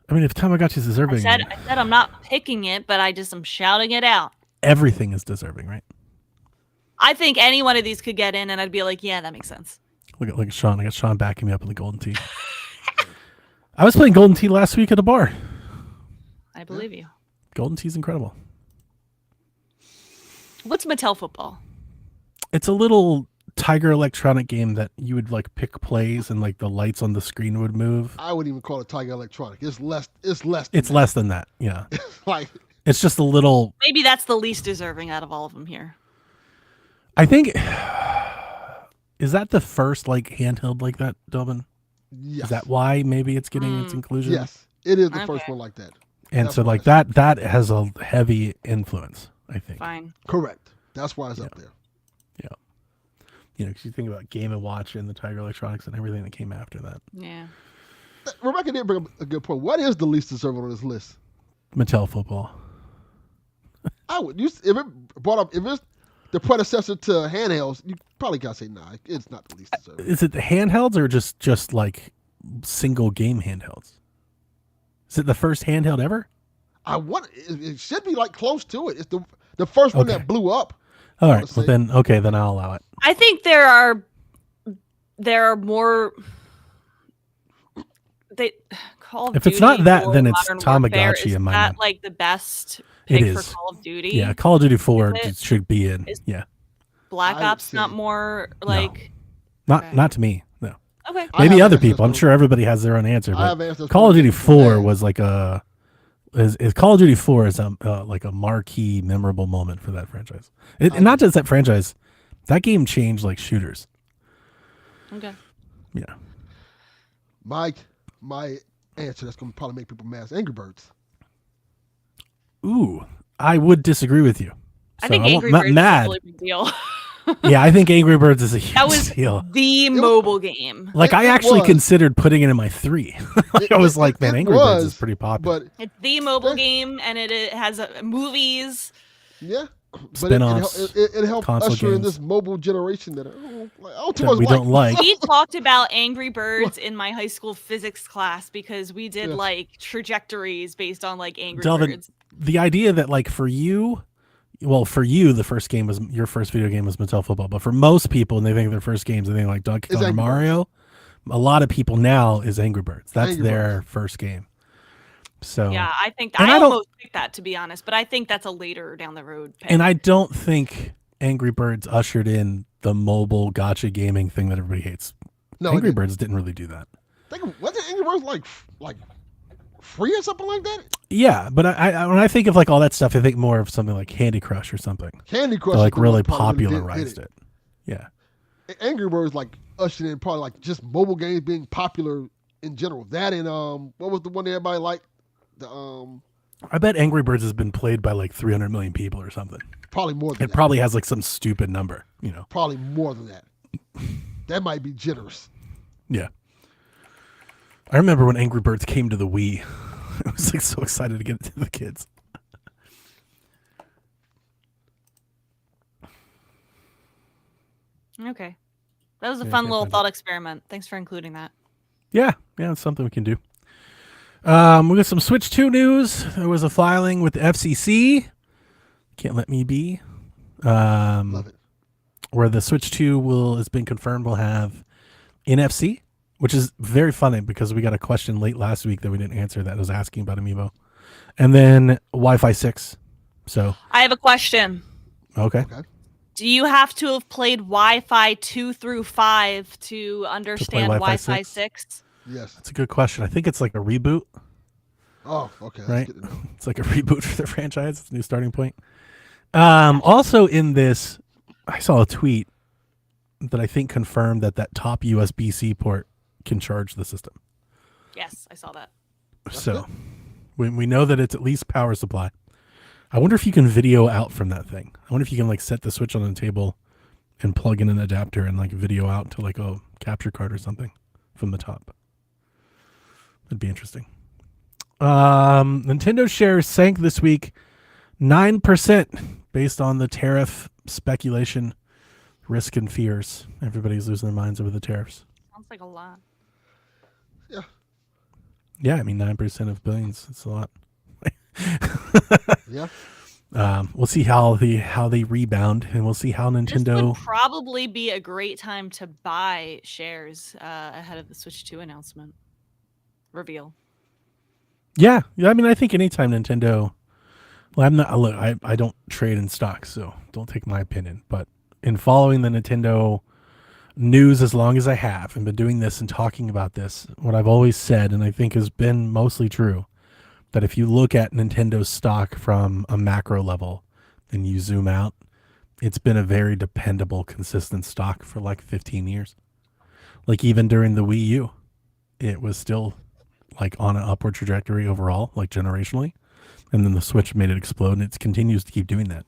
I mean, if Tamagotchi's I deserving, said I'm not picking it, but I'm shouting it out. everything is deserving, right? I think any one of these could get in, and I'd be like, yeah, that makes sense. Look at Sean. I got Sean backing me up in the Golden Tee. I was playing Golden Tee last week at a bar. I believe you. Golden Tee's incredible. What's Mattel Football? It's a little Tiger Electronic game that you would like pick plays and like the lights on the screen would move. I wouldn't even call it Tiger Electronic. It's less. It's less. It's less than that. Yeah. Like It's just a little. Maybe that's the least deserving out of all of them here. I think. Is that the first like handheld like that, Dobin? yes. Is that why maybe it's getting its inclusion? Yes. It is the first Okay. one like that. And That's so why like it's- that has a heavy influence, I think. Fine. Correct. That's why it's up there. You know, because you think about Game & Watch and the Tiger Electronics and everything that came after that. Yeah. Rebecca did bring up a good point. What is the least deserving on this list? Mattel Football. I would use if it brought up if it's the predecessor to handhelds. You probably gotta say nah. It's not the least deserving. Is it the handhelds or just like single game handhelds? Is it the first handheld ever? I want it should be like close to it. It's the first one Okay. that blew up. All right. Let's Well, say- then I'll allow it. I think there are more. They Call of If it's Duty not that, or then it's Modern Warfare, Tamagotchi is in my that mind. like the best It pick is. for Call of Duty? Yeah, Call of Duty 4 Is it? should be in. Is- Yeah. Black I would Ops not say- more like Not Okay. not to me. No. Okay. I Maybe have other answers, people. I'm though. sure everybody has their own answer. I But have answers. Call for of Duty for 4 that. was like is Call of Duty 4 is like a marquee, memorable moment for that franchise. And not just that franchise, that game changed like shooters. Okay. Yeah. My answer that's gonna probably make people mad is Angry Birds. Ooh, I would disagree with you. I think won't- Angry not Birds mad. is a really big deal. Yeah, I think Angry Birds is a huge That was deal. the mobile game. Like I it actually was. considered putting it in my 3. I was like, man, it Angry Birds is was, pretty popular. But It's the mobile game, and it has movies. yeah, but Spin-offs, it helped console usher in games. this mobile generation that I don't too That much we don't like. We talked about Angry Birds in my high school physics class because we did Yeah. like trajectories based on like Angry Delvin, Birds. the idea that like for you, the first game was your first video game was Mattel Football, but for most people, when they think of their first games, they think like Donkey Kong or Angry Birds. Mario. A lot of people now is Angry Birds. That's Angry their first game. So Yeah, I think And I I don't- almost picked that to be honest, but I think that's a later down the road. Pick. and I don't think Angry Birds ushered in the mobile gotcha gaming thing that everybody hates. No, Angry Birds didn't really do that. wasn't Angry Birds like free or something like that? Yeah, but I when I think of like all that stuff, I think more of something like Candy Crush or something. Candy Crush That, like is the one really that probably popularized did it. Yeah. Angry Birds like ushered in probably like just mobile games being popular in general. That and what was the one that everybody liked? The I bet Angry Birds has been played by like 300 million people or something. probably more than It that. probably has like some stupid number, you know. Probably more than that. That might be generous. Yeah. I remember when Angry Birds came to the Wii. I was like so excited to get it to the kids. Okay, that was a Yeah, fun can't little find thought experiment. Thanks for including that. Yeah, it's something we can do. We got some Switch 2 news. There was a filing with the FCC. Can't let me be. Love it. Where the Switch 2 has been confirmed will have NFC, which is very funny because we got a question late last week that we didn't answer that was asking about Amiibo. And then Wi-Fi 6. So, I have a question. okay. Do you have to have played Wi-Fi 2 through 5 to understand Wi-Fi Wi-Fi 6? 6? Yes. That's a good question. I think it's like a reboot, Oh, okay. That's right? good to know. It's like a reboot for the franchise. It's a new starting point. Also in this, I saw a tweet that I think confirmed that top USB-C port can charge the system. Yes, I saw that. So we know that it's at least power supply. I wonder if you can video out from that thing. I wonder if you can like set the Switch on the table and plug in an adapter and like video out to like a capture card or something from the top. That'd be interesting. Nintendo shares sank this week 9% based on the tariff speculation, risk and fears. Everybody's losing their minds over the tariffs. Sounds like a lot. Yeah. Yeah, I mean 9% of billions. It's a lot. Yeah. We'll see how they rebound, and we'll see how This Nintendo. would probably be a great time to buy shares ahead of the Switch 2 announcement reveal. Yeah. I mean, I think anytime Nintendo. Well, I'm not. Look, I don't trade in stocks, so don't take my opinion. But in following the Nintendo news as long as I have, and been doing this and talking about this, what I've always said, and I think has been mostly true, that if you look at Nintendo's stock from a macro level and you zoom out, it's been a very dependable, consistent stock for like 15 years. Like even during the Wii U, it was still like on an upward trajectory overall, like generationally. And then the Switch made it explode, and it continues to keep doing that.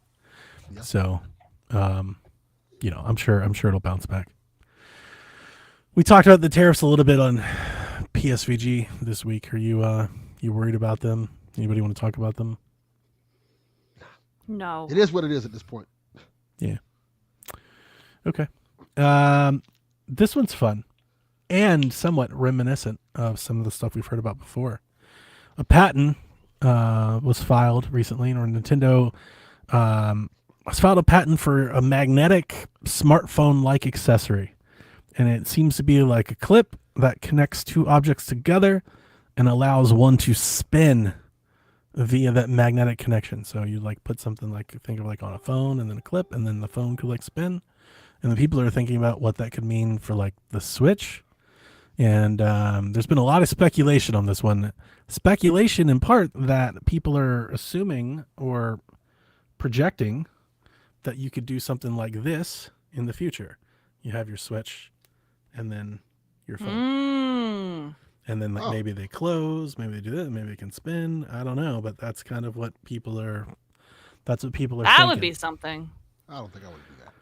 Yeah. So, I'm sure it'll bounce back. We talked about the tariffs a little bit on PSVG this week. Are you worried about them? Anybody want to talk about them? No. It is what it is at this point. Yeah. Okay. This one's fun and somewhat reminiscent of some of the stuff we've heard about before. A patent was filed recently, or Nintendo has filed a patent for a magnetic smartphone-like accessory. And it seems to be like a clip that connects two objects together and allows one to spin via that magnetic connection. So you like put something like, think of like on a phone and then a clip, and then the phone could like spin. And the people are thinking about what that could mean for like the Switch. And there's been a lot of speculation on this one. Speculation in part that people are assuming or projecting that you could do something like this in the future. You have your Switch and then your phone. And then maybe they close, maybe they do that, maybe they can spin. I don't know, but that's kind of what people are thinking. That would be something. I don't think I would do that.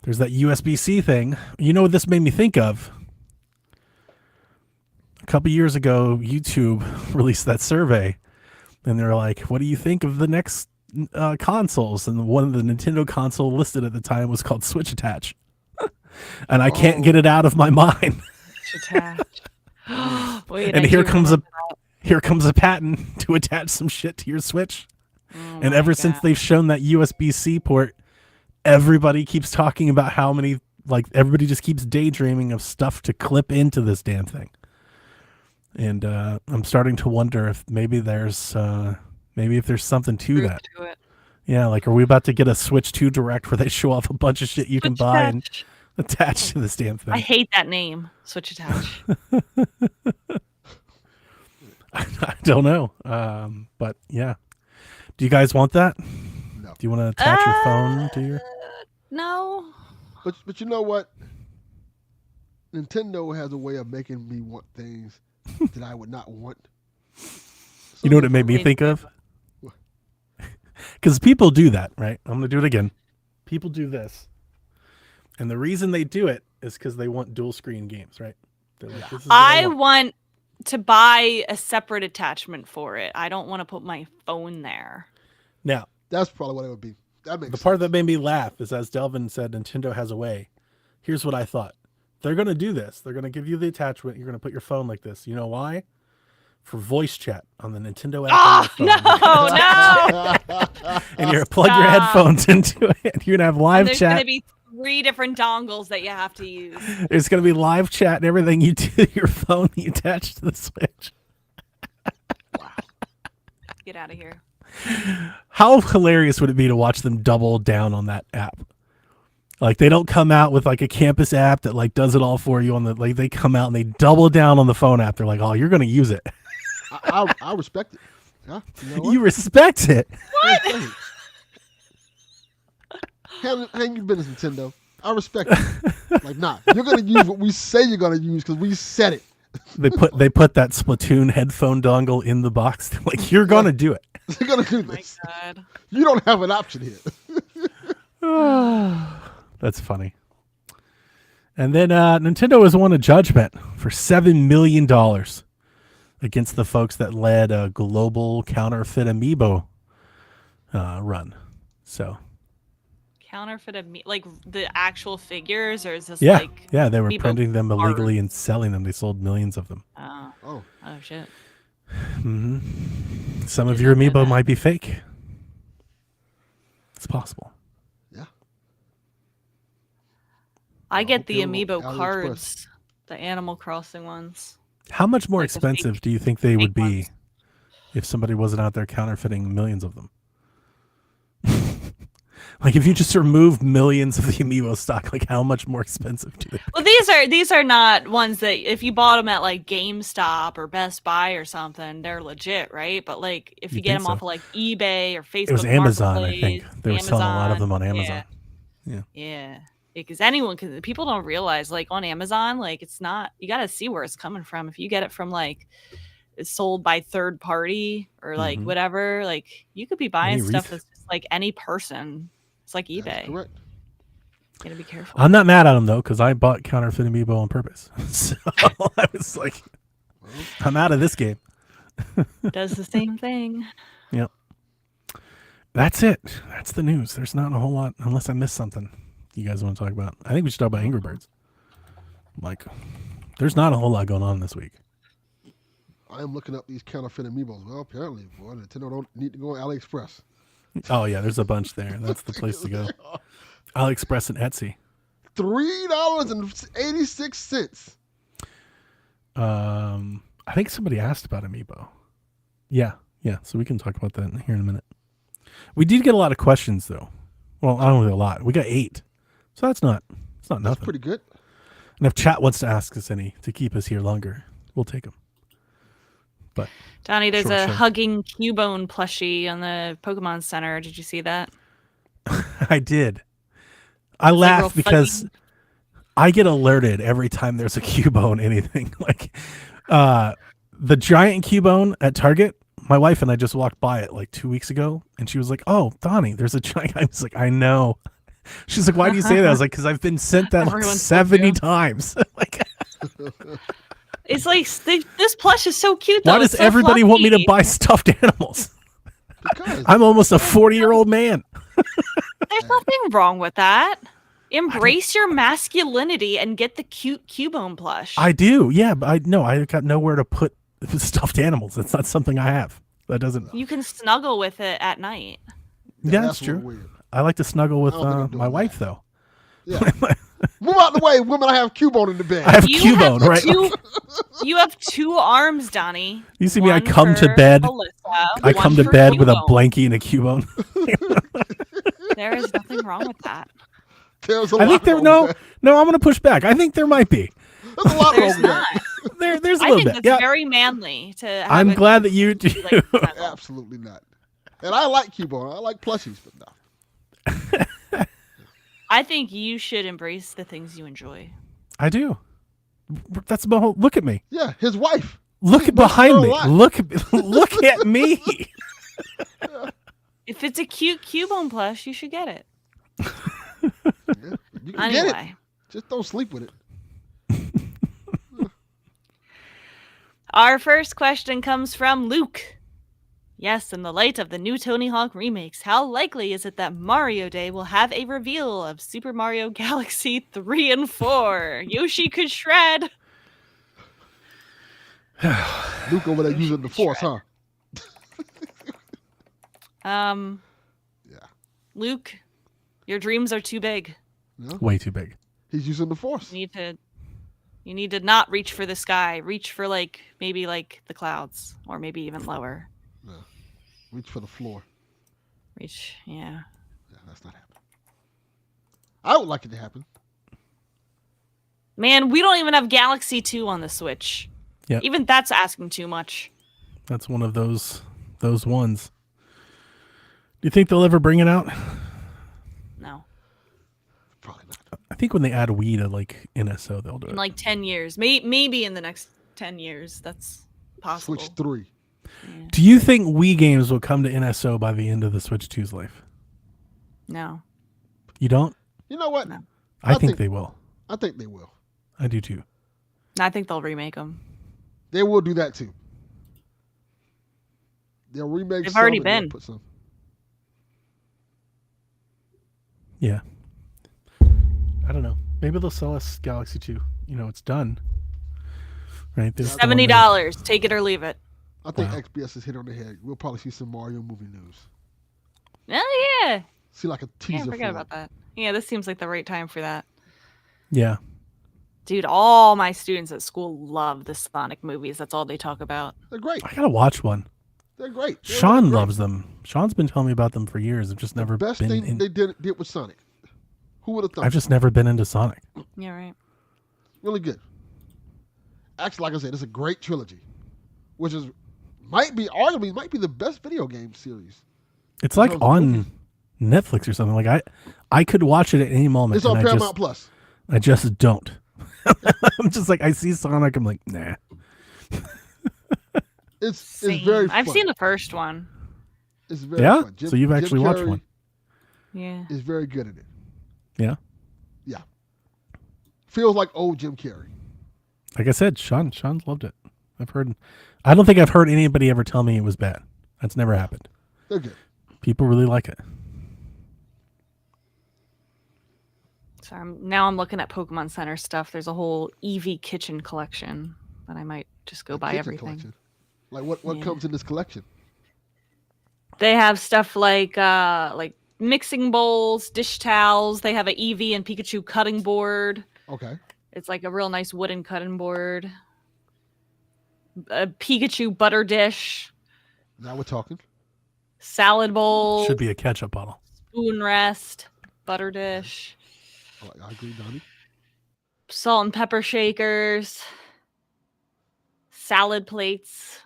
There's that USB-C thing. You know what this made me think of? A couple years ago, YouTube released that survey, and they're like, what do you think of the next consoles? And one of the Nintendo console listed at the time was called Switch Attach. And I can't get it out of my mind. Attach. Wait, And here comes a patent to attach some shit to your Switch. And ever since they've shown that USB-C port, everybody keeps talking about how many, like, everybody just keeps daydreaming of stuff to clip into this damn thing. And I'm starting to wonder if maybe there's if there's something to that. Yeah, like, are we about to get a Switch 2 Direct where they show off a bunch of shit you can buy and attach to this damn thing? I hate that name, Switch Attach. I don't know. But yeah. Do you guys want that? No. Do you want to attach your phone to your... No. But you know what? Nintendo has a way of making me want things that I would not want. You know what it made me think of? Because people do that, right? I'm going to do it again. People do this. And the reason they do it is because they want dual screen games, right? They're like, this is what I want. want to buy a separate attachment for it. I don't want to put my phone there. Now, That's probably what it would be. That makes the sense. part that made me laugh is, as Delvin said, Nintendo has a way. Here's what I thought. They're going to do this. They're going to give you the attachment. You're going to put your phone like this. You know why? For voice chat on the Nintendo app on your phone. No. And you're plug your headphones into it. You're going to have live There's chat. going to be 3 different dongles that you have to use. There's going to be live chat and everything you do to your phone you attach to the Switch. Get out of here. How hilarious would it be to watch them double down on that app? Like, they don't come out with like a campus app that like does it all for you on the, like, they come out and they double down on the phone app. They're like, oh, you're going to use it. I respect it. Yeah, you know what? You respect it. What? Hang your business, Nintendo. I respect it. Like, nah, you're gonna use what we say you're gonna use because we said it. They put that Splatoon headphone dongle in the box. They're like, you're going to do it. You're gonna do Oh my this. God. You don't have an option here. That's funny. And then Nintendo has won a judgment for $7 million against the folks that led a global counterfeit amiibo run. So Counterfeit like the actual figures, or is this yeah, like yeah, they were amiibo printing them cards? illegally and selling them. They sold millions of them. Oh shit. Mm-hmm. Some of your amiibo might be fake. It's possible. Yeah. I get the hope you're amiibo AliExpress. cards, the Animal Crossing ones. How much more Like the expensive fake- do you think they would fake be ones. if somebody wasn't out there counterfeiting millions of them? Like, if you just remove millions of the amiibo stock, like, how much more expensive do they? Well, these are not ones that if you bought them at like GameStop or Best Buy or something, they're legit, right? But like if you You'd get think them so. off of like eBay or Facebook, It was Amazon, I think. Marketplace, They were selling a lot of them on Amazon. Yeah. Because anyone can, people don't realize, like on Amazon, like it's not, you got to see where it's coming from. If you get it from like it's sold by third party or like Mhm. whatever, like you could be buying Any stuff ref- that's just like any person. It's like That's eBay. correct. Gotta be careful. I'm not mad at them, though, because I bought counterfeit amiibo on purpose. So I was like, I'm out of this game. Does the same thing. Yep. That's it. That's the news. There's not a whole lot, unless I missed something you guys want to talk about. I think we should talk about Angry Birds. Like, there's not a whole lot going on this week. I am looking up these counterfeit amiibos. Well, apparently, boy, Nintendo don't need to go on AliExpress. Oh, yeah, there's a bunch there. That's the place to go. AliExpress and Etsy. $3.86. I think somebody asked about Amiibo. Yeah. So we can talk about that here in a minute. We did get a lot of questions, though. Well, I don't know a lot. We got 8, so it's not That's nothing. pretty good. And if chat wants to ask us any to keep us here longer, we'll take them. But Donnie, there's Sure, a sure. hugging Cubone plushie on the Pokemon Center. Did you see that? I did. I like laugh real because fuzzy. I get alerted every time there's a Cubone anything. Like the giant Cubone at Target, my wife and I just walked by it like 2 weeks ago, and she was like, "Oh, Donnie, there's a giant." I was like, "I know." She's like, "Why do you say that?" I was like, "Because I've been sent that like Everyone's 70 told you. times." Like, It's like this plush is so cute. Though. why does It's so everybody want me to fluffy. buy stuffed animals? Because I'm almost a 40-year-old man. There's nothing wrong with that. Embrace your masculinity and get the cute Cubone plush. I do, yeah, but I got nowhere to put stuffed animals. It's not something I have. That doesn't. You can snuggle with it at night. Yeah, that's a little true. weird. I like to snuggle with I don't think I'm my doing wife that. though. Yeah. Move out the way, women. I have Cubone in the bed. I have You Cubone, have right? You have two arms, Donnie. You see me? I One come to for bed. Alyssa, I one come to for bed with a Cubone. blankie and a Cubone. There is nothing wrong with that. There's a I think lot there. wrong No, with no. I'm gonna push back. I think there might be. that. There's a lot There's wrong with not. that. There's a I little think bit. that's Yeah, very manly to have I'm a glad that you do. like, snuggle. Absolutely not. And I like Cubone. I like plushies, but no. I think you should embrace the things you enjoy. I do. That's the whole. Look at me. Yeah, his wife. Look She at must behind know a me. lot. Look at me. If it's a cute Cubone plush, you should get it. Yeah, you can get it. Anyway, Just don't sleep with it. our first question comes from Luke. Yes, in the light of the new Tony Hawk remakes, how likely is it that Mario Day will have a reveal of Super Mario Galaxy 3 and 4? Yoshi could shred. Luke over there using the force, huh? Yeah. Luke, your dreams are too big. Yeah. Way too big. He's using the force. You need to not reach for the sky. Reach for maybe the clouds, or maybe even lower. Reach for the floor. Reach, yeah. Yeah, that's not happening. I would like it to happen. Man, we don't even have Galaxy 2 on the Switch. Yep. Even that's asking too much. That's one of those ones. Do you think they'll ever bring it out? No. Probably not. I think when they add Wii to like NSO, they'll do it. In 10 years. Maybe in the next 10 years. That's possible. Switch 3. Yeah. Do you think Wii games will come to NSO by the end of the Switch 2's life? No. You don't? You know what? No. I think think- they will. I think they will. I do too. I think they'll remake them. They will do that too. They'll remake. They've some already and they'll been. Put some. Yeah. I don't know. Maybe they'll sell us Galaxy 2. You know, it's done. Right? There's the one that- $70. Take it or leave it. I think Wow. XBS is hit on the head. We'll probably see some Mario movie news. Oh, yeah. See like a Yeah, teaser. I for forgot it. about that. Yeah, this seems like the right time for that. Yeah. Dude, all my students at school love the Sonic movies. That's all they talk about. They're great. I gotta watch one. They're great. They're Sean really great. loves them. Sean's been telling me about them for years. I've just never Best been thing in, they did with Sonic. Who would have thought? I've just never been into Sonic. Yeah, right. Really good. Actually, like I said, it's a great trilogy, which is might be the best video game series. It's like terms of on movies. Netflix or something. Like I could watch it at any moment. It's on and Paramount Plus. I just don't. I'm just like I see Sonic. I'm like, nah. It's very fun. I've seen the first one. It's very Yeah? fun. So you've actually watched Carrey one. Yeah. Is very good at it. Yeah. Yeah. Feels like old Jim Carrey. Like I said, Sean's loved it. I've heard. I don't think I've heard anybody ever tell me it was bad. That's never happened. They're good. People really like it. So now I'm looking at Pokemon Center stuff. There's a whole Eevee kitchen collection that I might just go buy Kitchen everything. collection. Like what Yeah. comes in this collection? They have stuff like mixing bowls, dish towels. They have an Eevee and Pikachu cutting board. Okay. It's like a real nice wooden cutting board. A Pikachu butter dish, Now we're talking. salad bowl, Should be a ketchup bottle. spoon rest, butter dish. I agree, Donnie. salt and pepper shakers, salad plates.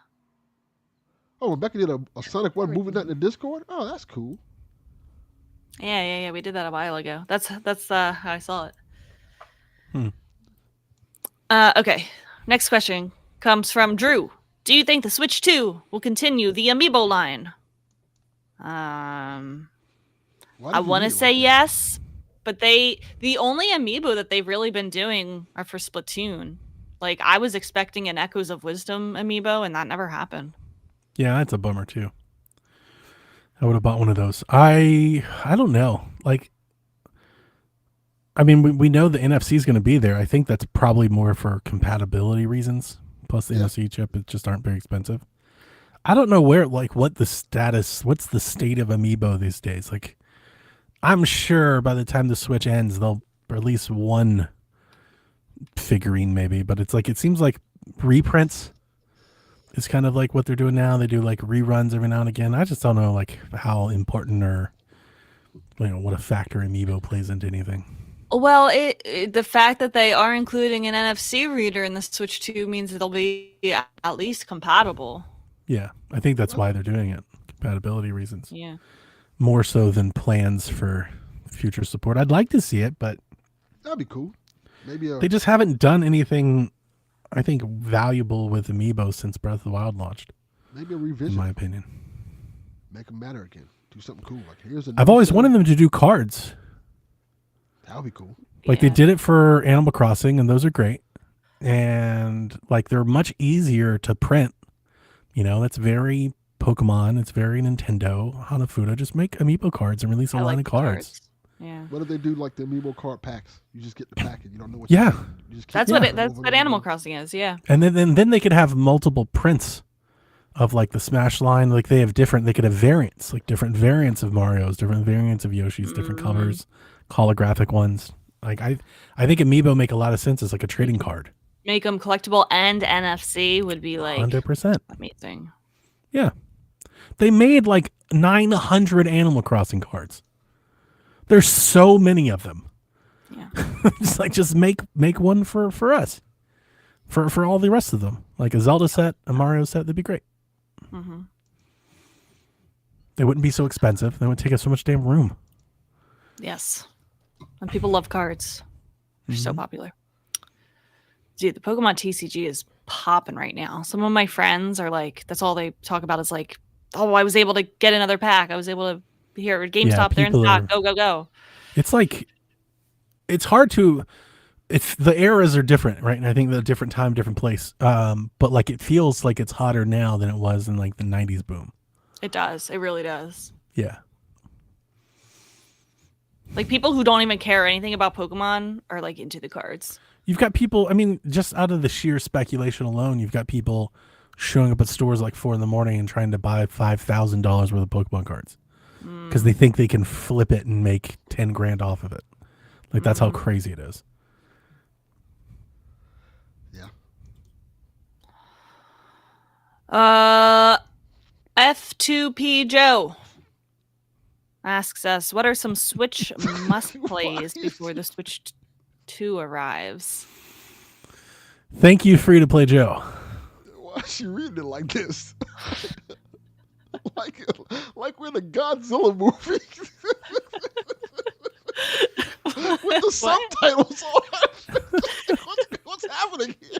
Oh, Rebecca did a Sonic 1 movie night in the Discord? Oh, that's cool. Yeah. We did that a while ago. That's how I saw it. Hmm. Okay. Next question comes from Drew. Do you think the Switch 2 will continue the Amiibo line? I want to say yes, but the only Amiibo that they've really been doing are for Splatoon. Like, I was expecting an Echoes of Wisdom Amiibo, and that never happened. Yeah, that's a bummer too. I would have bought one of those. I don't know. Like, I mean, we know the NFC is going to be there. I think that's probably more for compatibility reasons. Plus, the NFC chip just aren't very expensive. I don't know what's the state of Amiibo these days. Like, I'm sure by the time the Switch ends, they'll release one figurine maybe, but it seems like reprints is kind of like what they're doing now. They do like reruns every now and again. I just don't know like how important or what a factor Amiibo plays into anything. Well, the fact that they are including an NFC reader in the Switch 2 means that they'll be at least compatible. Yeah, I think that's why they're doing it. Compatibility reasons. Yeah. More so than plans for future support. I'd like to see it, but That'd be cool. Maybe they just haven't done anything, I think, valuable with Amiibo since Breath of the Wild launched. Maybe a revision. In my opinion. Make them matter again. Do something cool. Like here's a. I've always wanted them to do cards. That would be cool. Like they did it for Animal Crossing, and those are great. And like they're much easier to print. That's very Pokemon. It's very Nintendo. Hanafuda, just make Amiibo cards and release a line of cards. Yeah. What if they do like the Amiibo card packs? You just get the pack and you don't know what. Yeah. You just keep That's it what over and Animal over. Crossing is. Yeah. And then they could have multiple prints of like the Smash line. Like they could have variants, like different variants of Mario's, different variants of Yoshi's, different colors, holographic ones. Like I think Amiibo make a lot of sense as like a trading card. Make them collectible and NFC would be like 100%. amazing. Yeah. They made like 900 Animal Crossing cards. There's so many of them. Yeah. just make one for us. For all the rest of them. Like a Zelda set, a Mario set, that'd be great. Mm-hmm. They wouldn't be so expensive. They wouldn't take up so much damn room. Yes. And people love cards. They're so popular. Dude, the Pokemon TCG is popping right now. Some of my friends are like, that's all they talk about is like, oh, I was able to get another pack. I was able to hear GameStop, they're in stock. Go. It's like, it's hard to, the eras are different, right? And I think they're different time, different place. But like, it feels like it's hotter now than it was in like the 90s boom. It does. It really does. Yeah. Like people who don't even care anything about Pokemon are like into the cards. You've got people, I mean, just out of the sheer speculation alone, you've got people showing up at stores like 4 a.m. and trying to buy $5,000 worth of Pokemon cards because they think they can flip it and make 10 grand off of it. Like that's how crazy it is. Yeah. F2P Joe asks us, what are some Switch must-plays before the Switch 2 arrives? Thank you, Free to Play Joe. Why is she reading it like this? like we're in a Godzilla movie. With the subtitles on. What's happening here?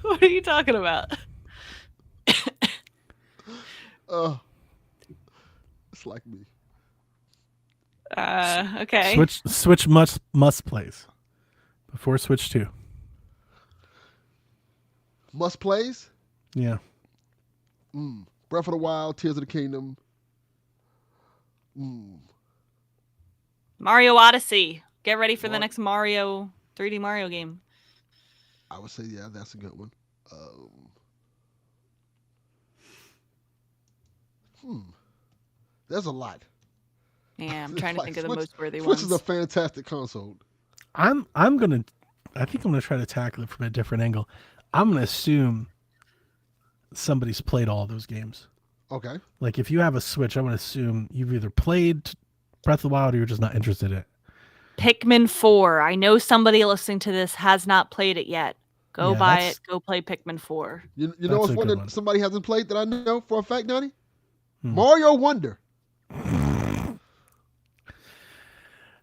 What are you talking about? It's like me. Okay. Switch must plays before Switch 2. Must plays? Yeah. Breath of the Wild, Tears of the Kingdom. Mario Odyssey. Get ready for the next 3D Mario game. I would say, yeah, that's a good one. There's a lot. Yeah, I'm trying to think of the most worthy Switch ones. is a fantastic console. I think I'm gonna try to tackle it from a different angle. I'm gonna assume somebody's played all those games. Okay. Like if you have a Switch, I'm gonna assume you've either played Breath of the Wild or you're just not interested in it. Pikmin 4. I know somebody listening to this has not played it yet. Go Yeah, buy that's- it. Go play Pikmin 4. You know That's what's a one good that one. somebody hasn't played that I know for a fact, Donnie? Hmm. Mario Wonder.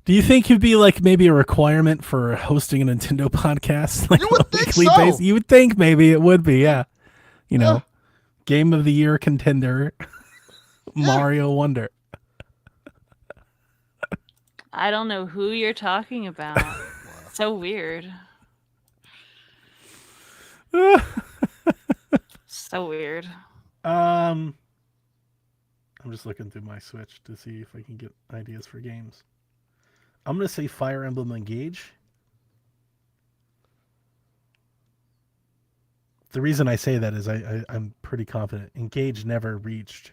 Do you think it'd be like maybe a requirement for hosting a Nintendo podcast? Like You would a think weekly so. basis? You would think maybe it would be, yeah. You know, Yeah. Game of the Year contender, Mario Wonder. I don't know who you're talking about. So weird. So weird. I'm just looking through my Switch to see if I can get ideas for games. I'm gonna say Fire Emblem Engage. The reason I say that is I'm pretty confident Engage never reached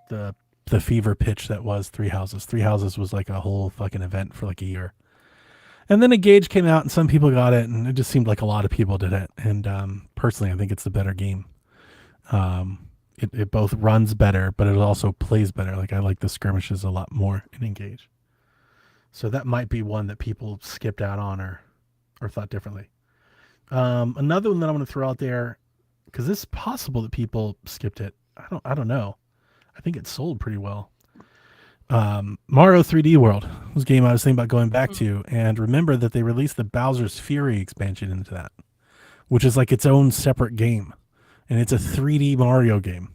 the fever pitch that was Three Houses. Three Houses was like a whole fucking event for like a year. And then Engage came out and some people got it and it just seemed like a lot of people did it. And personally I think it's the better game. It both runs better, but it also plays better. Like I like the skirmishes a lot more in Engage. So that might be one that people skipped out on or thought differently. Another one that I'm going to throw out there, because it's possible that people skipped it. I don't know. I think it sold pretty well. Mario 3D World was a game I was thinking about going back to, and remember that they released the Bowser's Fury expansion into that, which is like its own separate game, and it's a 3D Mario game.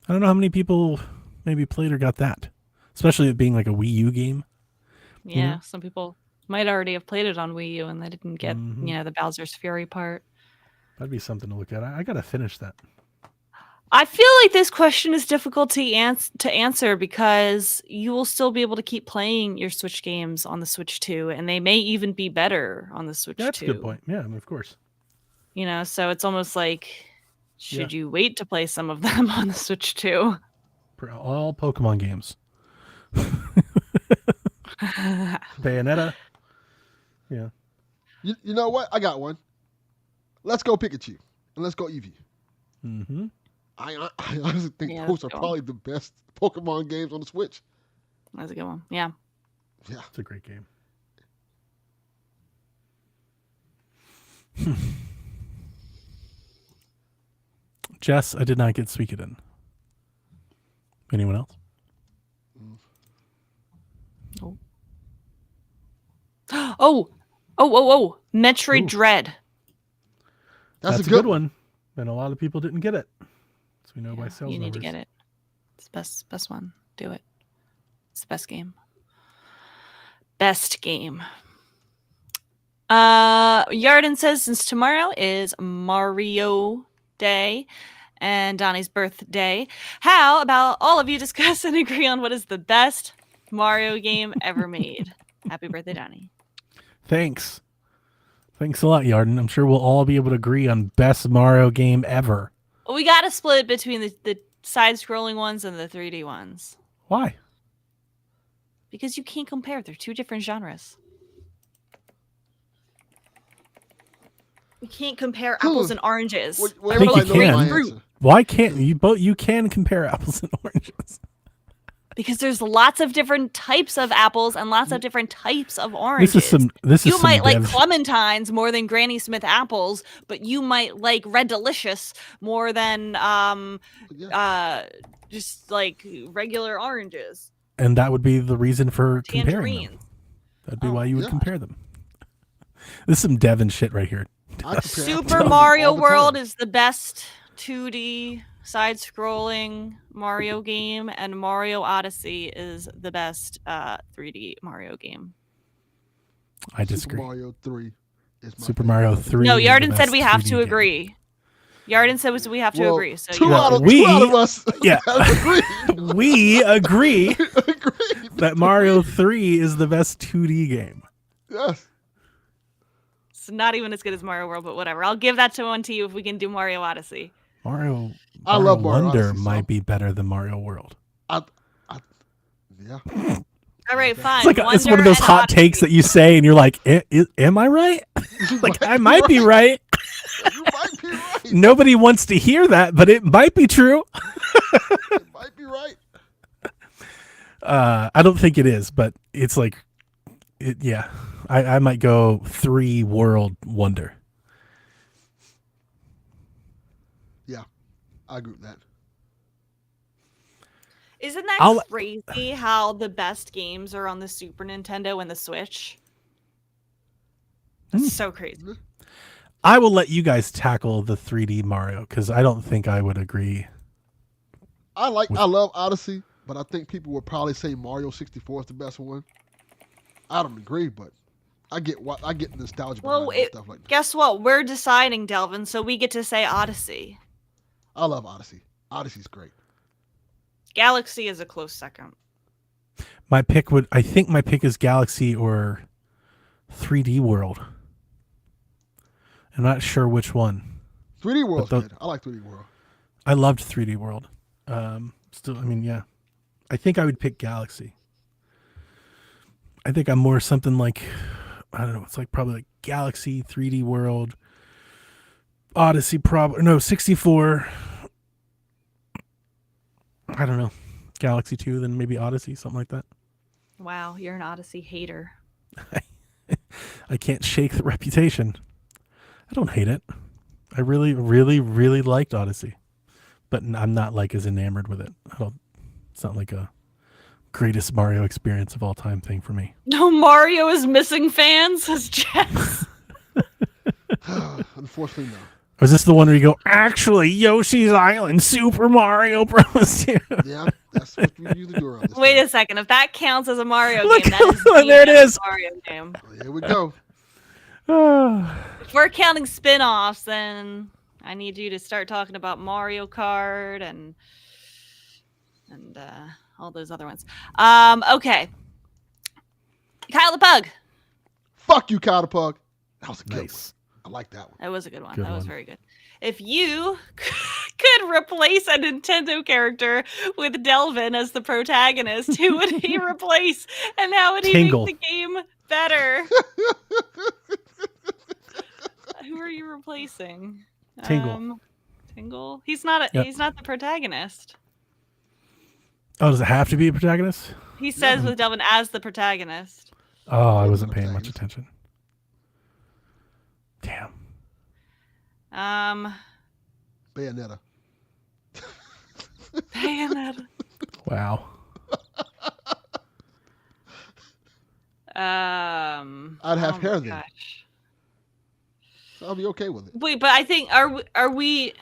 I don't know how many people maybe played or got that, especially it being like a Wii U game. Yeah, some people might already have played it on Wii U and they didn't get, Mhm. the Bowser's Fury part. That'd be something to look at. I got to finish that. I feel like this question is difficult to answer because you will still be able to keep playing your Switch games on the Switch 2, and they may even be better on the Switch 2. That's a good point. Yeah, I mean, of course. So it's almost like, should you wait to play some of them on the Switch 2? For all Pokemon games. Bayonetta. Yeah. You know what? I got one. Let's go Pikachu and let's go Eevee. Mm-hmm. I honestly think Yeah, those that's are a good one. probably the best Pokemon games on the Switch. That's a good one. Yeah. Yeah. It's a great game. Jess, I did not get Suikoden. Anyone else? Oh, Metroid Ooh. Dread. That's a good one. And a lot of people didn't get it. So we know by sales You need to numbers. get it. It's the best one. Do it. It's the best game. Best game. Yarden says since tomorrow is Mario Day and Donnie's birthday, how about all of you discuss and agree on what is the best Mario game ever made? Happy birthday, Donnie. Thanks. Thanks a lot, Yarden. I'm sure we'll all be able to agree on best Mario game ever. We got to split between the side-scrolling ones and the 3D ones. Why? Because you can't compare. They're two different genres. We can't compare apples and oranges. Well, They're I think both you great can. fruit. Why can't you both? You can compare apples and oranges. Because there's lots of different types of apples and lots of different types of oranges. This is You some might like dev- clementines more than Granny Smith apples, but you might like Red Delicious more than just like regular oranges. and that would be the reason for comparing them. Tangerines. That'd be why you would yeah. compare them. This is some Devon shit right here. I compare Super apples Mario all the World time. is the best 2D side-scrolling Mario game, and Mario Odyssey is the best 3D Mario game. I disagree. Super Mario 3 is my Super favorite. Mario 3. No, is the Yarden said best we have 2D to game. agree. Yarden said we have to Well, agree. So two you out of We- us yeah. have agreed. We agree Agreed. that Mario 3 is the best 2D game. Yes. it's not even as good as Mario World, but whatever. I'll give that one to you if we can do Mario Odyssey. Mario I love Mario Wonder Odyssey, so- might be better than Mario World. Yeah. All right, fine. It's like it's one of Wonder those and hot Odyssey. takes that you say and you're like, am I right? Like I might be right. You might be right. Nobody wants to hear that, but it might be true. You might be right. I don't think it is, but it's like Yeah, I might go 3 World Wonder. Yeah, I agree with that. Isn't that I'll- crazy how the best games are on the Super Nintendo and the Switch? That's so crazy. I will let you guys tackle the 3D Mario because I don't think I would agree. I love Odyssey, but I think people would probably say Mario 64 is the best one. I don't agree, but I get nostalgia Well, behind stuff like that. guess what? We're deciding, Delvin, so we get to say Odyssey. I love Odyssey. Odyssey's great. Galaxy is a close second. I think my pick is Galaxy or 3D World. I'm not sure which one. 3D World's good. I like 3D World. I loved 3D World. Still, I mean, yeah. I think I would pick Galaxy. I think I'm more something like, I don't know, it's like probably like Galaxy, 3D World, Odyssey, 64. I don't know. Galaxy 2, then maybe Odyssey, something like that. Wow, you're an Odyssey hater. I can't shake the reputation. I don't hate it. I really, really, really liked Odyssey, but I'm not like as enamored with it. It's not like a greatest Mario experience of all time thing for me. No, Mario is missing fans, says Jess. Unfortunately, no. Or is this the one where you go, actually, Yoshi's Island, Super Mario Bros. 2? Yeah, that's what we usually do around this Wait time. a second. If that counts as a Mario Look, game, that is there it the is. Mario game. Here we go. If we're counting spin-offs, then I need you to start talking about Mario Kart and all those other ones. Okay. Kyle the Pug. Fuck you, Cowderpug. That was a good Nice. one. I like that one. That was a good one. Good That was one. very good. If you could replace a Nintendo character with Delvin as the protagonist, who would he replace? And how would he Tingle. make the game better? Who are you replacing? Tingle. Tingle? He's not Yep. he's not the protagonist. Oh, does it have to be a protagonist? He says with Delvin as the protagonist. Oh, I Yeah, wasn't paying much protagonist. attention. Damn. Bayonetta. Bayonetta. Wow. I'd have oh hair my then. gosh. So I'll be okay with it. Wait, but I think are we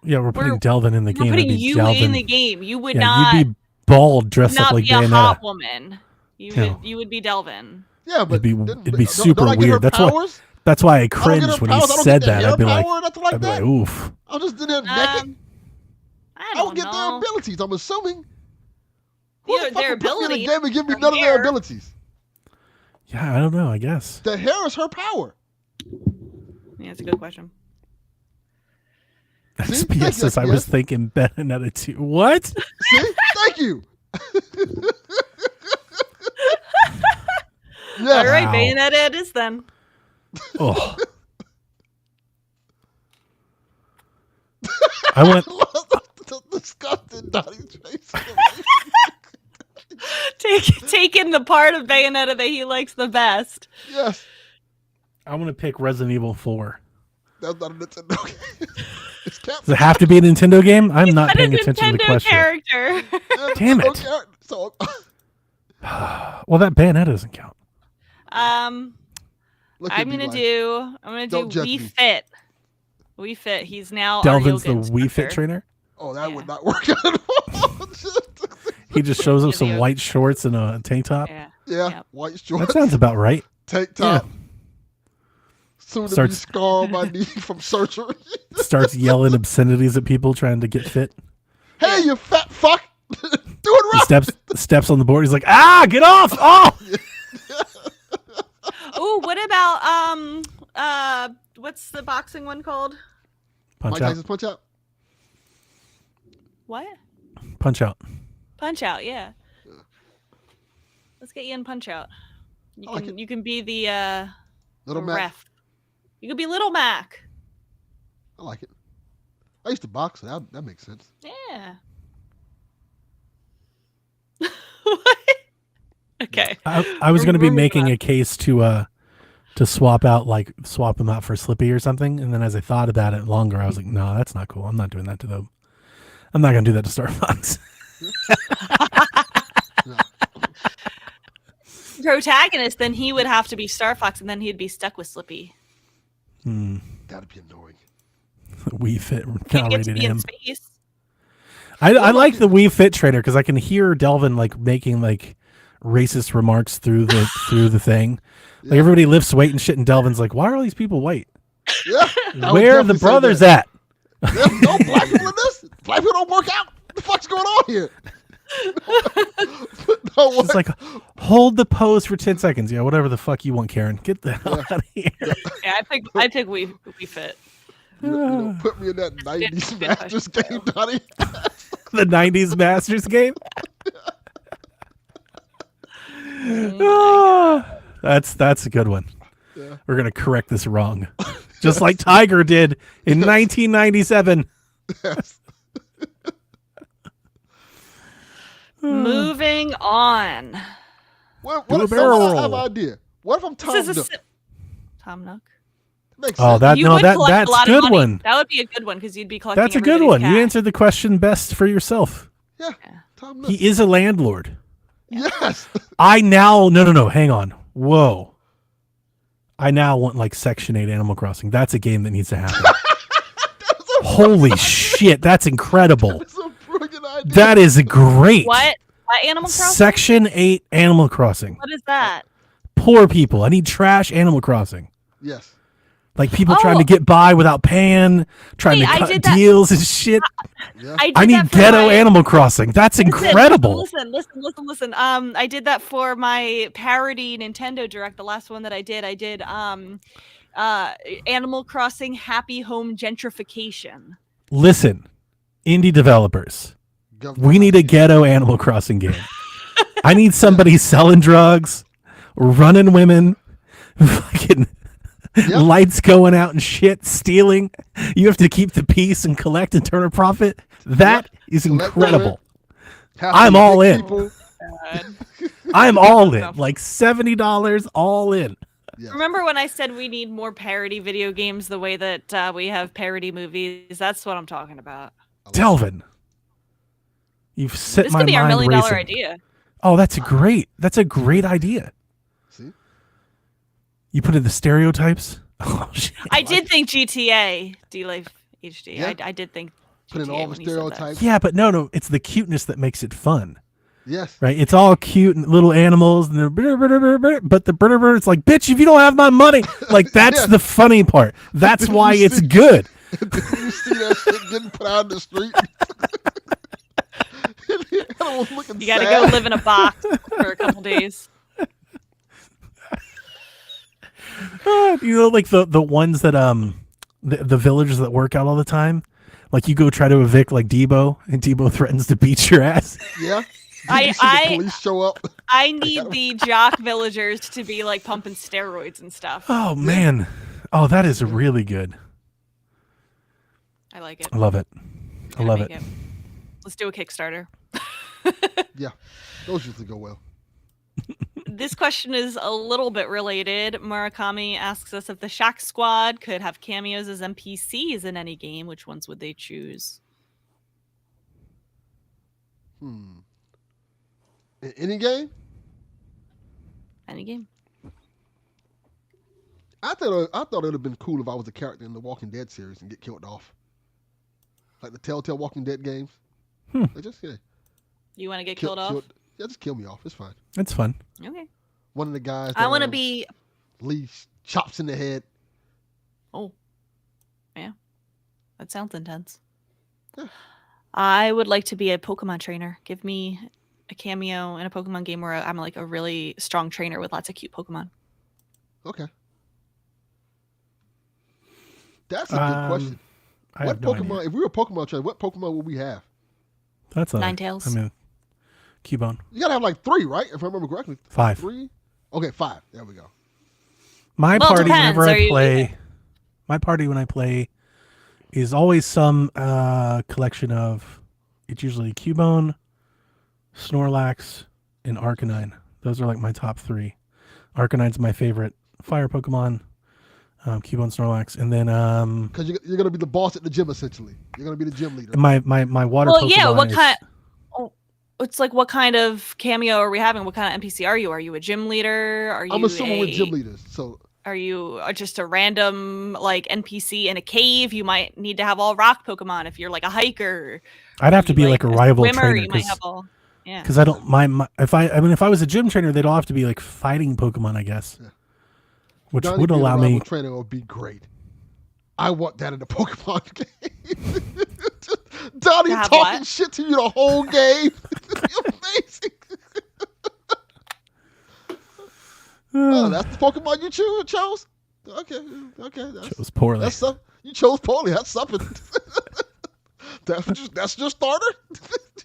Yeah, we're putting We're- Delvin in the we're game. putting It'd be you Delvin. in the game. You would Yeah, not you'd be bald, dressed up not like be a Bayonetta. hot woman. No. You would be Delvin. Yeah, but It'd be don't super I get her weird. That's why- powers? That's why I I don't get cringed her when he powers. I don't said get the that. hair I'd be like, power, nothing like that. oof. I'm just in there naked. I I don't don't get their know. abilities. I'm assuming. Who Yeah, the fuck their would put me in abilities a game and give me are none of their hair. abilities? Yeah, I don't know. I guess. The hair is her power. Yeah, that's a good question. See? XPS Thank says you, I was XPS. thinking Bayonetta 2. What? See? Thank you. All Yeah. right, Wow. Bayonetta it is then. Oh. I went. Disgusting Donnie's face. Taking the part of Bayonetta that he likes the best. Yes. I want to pick Resident Evil 4. That's not a Nintendo game. It's Does Captain. it have to be a Nintendo game? I'm not But a paying attention to the Nintendo question. character. Damn Nintendo it. character. So Well, that Bayonetta doesn't count. look at I'm me gonna like, do Don't judge Wii me. Fit. Wii Fit. He's now our Delvin's yoga the Wii Fit instructor. trainer. oh, that Yeah. would not work at all. He just shows up Yeah, some the- white shorts and a tank top. Yeah. yeah, Yep. white That shorts, sounds about right. tank top. Soon to be Starts- scar on my knee from surgery. Starts yelling obscenities at people trying to get fit. Hey, you fat fuck! Do it He right. steps on the board. He's like, ah, get off! Oh, Oh, what about what's the boxing one called? punch Mike out, Tyson's Punch Out. What? punch out. Punch Out, yeah. Let's get you in Punch Out. You I like can you can be the Little the Mac. ref. You could be Little Mac. I like it. I used to box. So that makes sense. Yeah. What? Okay. I was going to be Remember making that. a case to swap them out for Slippy or something, and then as I thought about it longer, I was like, no, that's not cool. I'm not doing that to them. I'm not going to do that to Star Fox. No. Protagonist, then he would have to be Star Fox, and then he'd be stuck with Slippy. That'd be annoying. Wii Fit He'd now get to rated be in M. space. I like the Wii Fit trainer because I can hear Delvin like making like racist remarks through the thing. Like Yeah. everybody lifts weight and shit, and Delvin's like, "Why are all these people white? Yeah. I would Where are the definitely say brothers that. at?" There's no black people in this. Black people don't work out. What the fuck's going on here? No, what? It's like, hold the pose for 10 seconds. Yeah, whatever the fuck you want, Karen. Get the hell out of here. Yeah, I pick we fit. You know, put me in that 90s good Masters question, game, Donnie. The 90s Masters game. Ah, that's a good one. Yeah. We're gonna correct this wrong, just like Tiger did in 1997. Yes. Moving on. What Do a if barrel I have an roll. idea? What if I'm Tom This is a Nook? Tom Nook. Makes Oh, sense. that You no, would that collect a that's lot of good money. one. That would be a good one because you'd be collecting. That's a good everybody's one. You cash. answered the question best for yourself. Yeah. Tom Nook. He is a landlord. Yes. I now no, hang on. Whoa. I now want like Section 8 Animal Crossing. That's a game that needs to happen. Holy shit, that's incredible. It's a brilliant idea. That is great. What? Animal Crossing? Section 8 Animal Crossing. What is that? Poor people. I need trash Animal Crossing. Yes. Like people Oh. trying to get by without paying, trying Wait, to I cut did that- deals and shit. Yeah. I did I need that for ghetto my- Animal Crossing. That's incredible. Listen. I did that for my parody Nintendo Direct. The last one that I did Animal Crossing Happy Home Gentrification. Listen, indie developers, we need a ghetto Animal Crossing game. I need somebody selling drugs, running women, fucking Yep. lights going out and shit, stealing. You have to keep the peace and collect and turn a profit. That is Collect the incredible. Have I'm to all evict in. people. I'm all in. Like $70 all in. Yes. Remember when I said we need more parody video games the way that we have parody movies? That's what I'm talking about. Delvin, you've set This my could be our mind $1 million racing. idea. Oh, that's great. That's a great idea. See? You put in the stereotypes. Oh shit. I did think GTA D-Life HD. Yeah. I did think Put in GTA all the when you said that. stereotypes. Yeah, but no, it's the cuteness that makes it fun, Yes. right? It's all cute and little animals, and they're but the bird, it's like, bitch, if you don't have my money, like that's Yeah. the funny part. That's Did why you it's see- good. Did you see that shit getting put out in the street? Everyone's looking You gotta sad. go live in a box for a couple days. You know, like the ones that the villagers that work out all the time. Like you go try to evict like Debo, and Debo threatens to beat your ass. Yeah. I- You see the I- police show up. I need the jock villagers to be like pumping steroids and stuff. Oh man, oh that is really good. I like it. I love it. I Gotta love make it. Let's do a Kickstarter. Yeah. Those usually go well. This question is a little bit related. Murakami asks us if the Shack Squad could have cameos as NPCs in any game, which ones would they choose? In any game? Any game? I thought it would have been cool if I was a character in the Walking Dead series and get killed off. Like the Telltale Walking Dead games. Like just You want to get killed off? Yeah, just kill me off. It's fine. It's fun. Okay. One of the guys. I want to that, be. Lee chops in the head. Oh. Yeah. That sounds intense. Yeah. I would like to be a Pokemon trainer. Give me a cameo in a Pokemon game where I'm like a really strong trainer with lots of cute Pokemon. Okay. That's a good question. I What have no Pokemon? idea. If we were a Pokemon trainer, what Pokemon would we have? That's a Ninetales. I mean, Cubone. You gotta have like 3, right? If I remember correctly. 5. 3. Okay, 5. There we go. My Well, it party depends. whenever Are I you- play, my party when I play, is always some collection of. It's usually Cubone, Snorlax, and Arcanine. Those are like my top 3. Arcanine's my favorite fire Pokemon. Cubone, Snorlax, and then Because you're gonna be the boss at the gym essentially. You're gonna be the gym leader. my water Well, Pokemon. yeah. What is, kind? Oh, it's like what kind of cameo are we having? What kind of NPC are you? Are you a gym leader? Are you? I'm assuming we're gym leaders. So Are you just a random like NPC in a cave? You might need to have all rock Pokemon if you're like a hiker. I'd have to be like a rival swimmer, trainer you might have all. Yeah. because I don't my if I was a gym trainer, they'd all have to be like fighting Pokemon, I guess, Yeah. which Donnie would being a allow rival me. trainer would be great. I want that in the Pokemon game. Donnie To have talking what? shit to you the whole game. Amazing. Oh, that's the Pokemon you chose? Okay. Chose poorly. That's some, you chose poorly. That's something. That's your starter?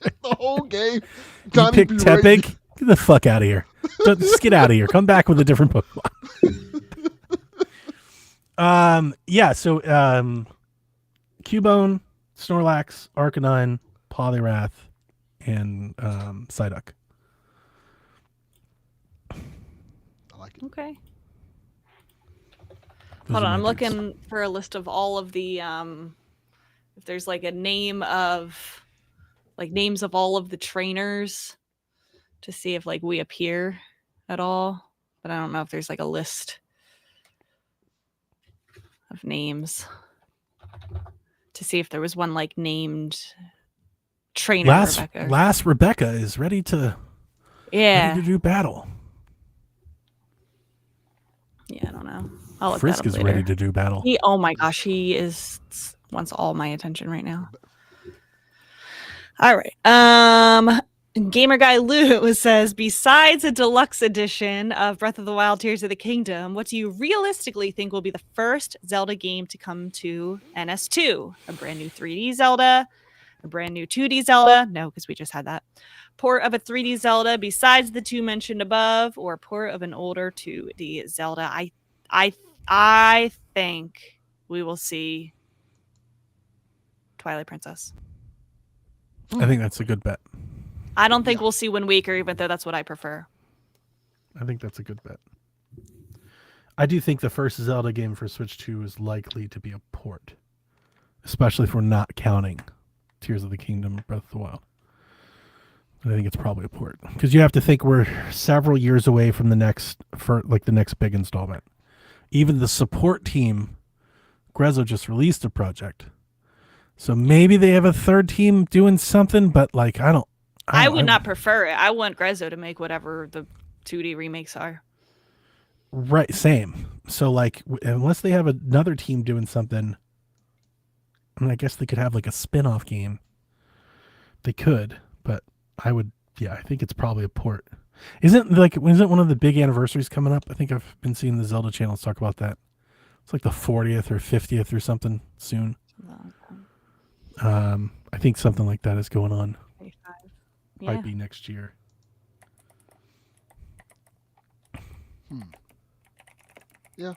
The whole game. You Donnie picked berating- Tepig? Get the fuck out of here. Just get out of here. Come back with a different Pokemon. Yeah, so Cubone, Snorlax, Arcanine, Poliwrath, and Psyduck. I like it. Okay. Those Hold are on, I'm my picks. looking for a list of all of the if there's like a name of like names of all of the trainers to see if like we appear at all. But I don't know if there's like a list of names to see if there was one like named trainer Rebecca. Last Rebecca is ready to Yeah. do battle. Yeah, I don't know. I'll look Frisk that up is ready later. to do battle. Oh my gosh, he is wants all my attention right now. All right. Gamer Guy Lou says, besides a deluxe edition of Breath of the Wild Tears of the Kingdom, what do you realistically think will be the first Zelda game to come to NS2? A brand new 3D Zelda? A brand new 2D Zelda? No, because we just had that. Port of a 3D Zelda besides the 2 mentioned above, or a port of an older 2D Zelda? I think we will see Twilight Princess. I think that's a good bet. I don't think we'll see Wind Waker, even though that's what I prefer. I think that's a good bet. I do think the first Zelda game for Switch 2 is likely to be a port, especially if we're not counting Tears of the Kingdom, Breath of the Wild. I think it's probably a port because you have to think we're several years away from the next big installment. Even the support team, Grezzo just released a project, so maybe they have a third team doing something. But like, I would not prefer it. I want Grezzo to make whatever the 2D remakes are. Right, same. So like, unless they have another team doing something, I mean, I guess they could have like a spin-off game. They could, but I think it's probably a port. Isn't one of the big anniversaries coming up? I think I've been seeing the Zelda channels talk about that. It's like the 40th or 50th or something soon. I think something like that is going on. 25. Yeah. Might be next year. Yeah.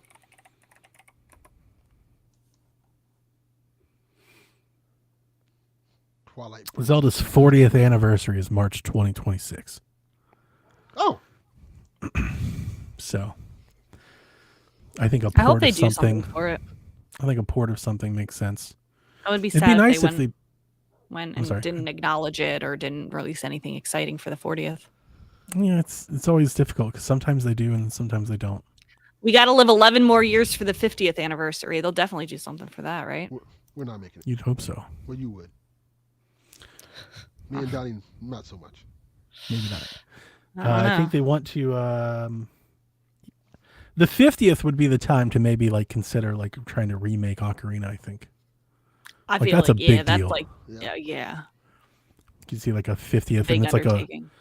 Twilight. Zelda's 40th anniversary is March 2026. Oh, So I think a I hope port they of do something. something for it. I think a port of something makes sense. I would be It'd sad be nice if they if they. went I'm and sorry. didn't acknowledge it or didn't release anything exciting for the 40th. Yeah, it's always difficult because sometimes they do and sometimes they don't. We got to live 11 more years for the 50th anniversary. They'll definitely do something for that, right? we're not making it. You'd hope so. Well, you would. Me and Donnie, not so much. Maybe not. I don't I know. think they want to. The 50th would be the time to maybe like consider like trying to remake Ocarina. I think I like, feel that's a like, yeah, big that's deal. like, Yeah. you can see like a 50th, big and it's undertaking.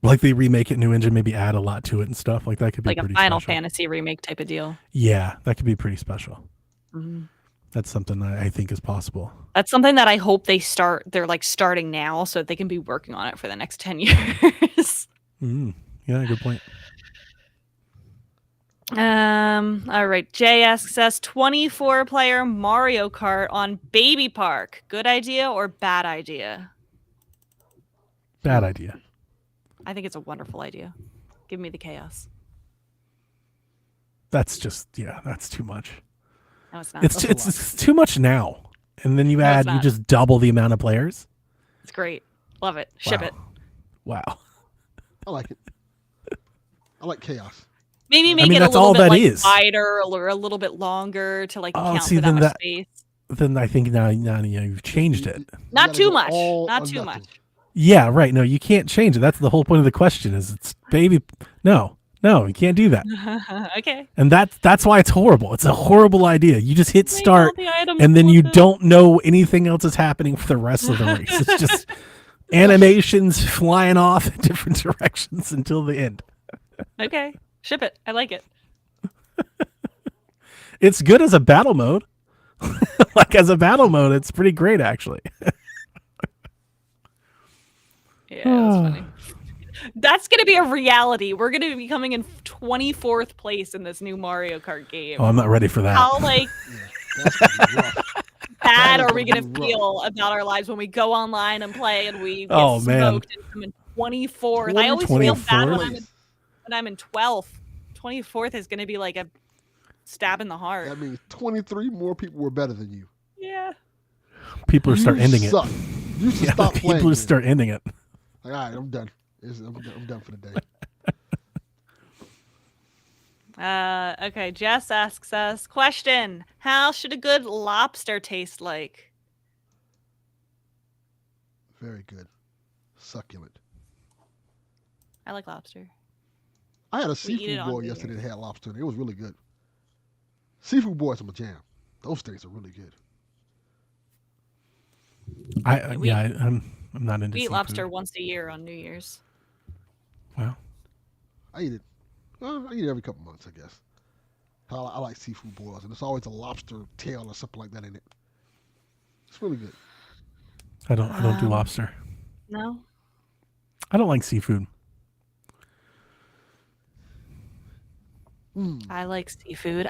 like they remake it new engine, maybe add a lot to it and stuff. Like that could be Like a pretty Final special. Fantasy remake type of deal. Yeah, that could be pretty special. Mhm. That's something that I think is possible. That's something that I hope they're like starting now so that they can be working on it for the next 10 years. Yeah, good point. All right. Jay asks us 24-player Mario Kart on Baby Park. Good idea or bad idea? Bad idea. I think it's a wonderful idea. Give me the chaos. That's just that's too much. No, it's not. It's too much now. And then you No, it's you not. just double the amount of players. It's great. Love it. Ship Wow. it. Wow. I like it. I like chaos. Maybe make mean, it a that's little all bit that like is. wider or a little bit longer to like account see, for that then much that- space. Then I think now you've changed it. You Not gotta too go much. all Not or too nothing. much. Yeah, right. No, you can't change it. That's the whole point of the question is it's baby. No, you can't do that. Okay. And that's why it's horrible. It's a horrible idea. You just hit Make all start the items and then you look don't know anything else is happening for the rest of the race. It's just animations flying off in different directions until the end. good. Okay. Ship it. I like it. It's good as a battle mode. Like as a battle mode, it's pretty great actually. Yeah, that's funny. That's going to be a reality. We're going to be coming in 24th place in this new Mario Kart game. Oh, I'm not ready for that. How like Yeah, that's gonna be rough. bad is are we gonna going to be rough. feel about our lives when we go online and play and we get Oh, man. smoked and come in 24th? I always feel bad 24th? when I'm in 12th. 24th is going to be like a stab in the heart. That means 23 more people were better than you. Yeah. People are start You ending suck. it. You should Yeah, stop people playing. are then. start ending it. Like, all right, I'm done. I'm done for the day. Okay, Jess asks us, question, how should a good lobster taste like? Very good. Succulent. I like lobster. I had a We eat it seafood on boil New yesterday Year's. that had lobster in it. It was really good. Seafood boils are my jam. Those things are really good. I'm not into We eat seafood. lobster once a year on New Year's. Wow. I eat it. Well, I eat it every couple months, I guess. I like seafood boils, and it's always a lobster tail or something like that in it. It's really good. I don't do Um, lobster. No? I don't like seafood. I like seafood.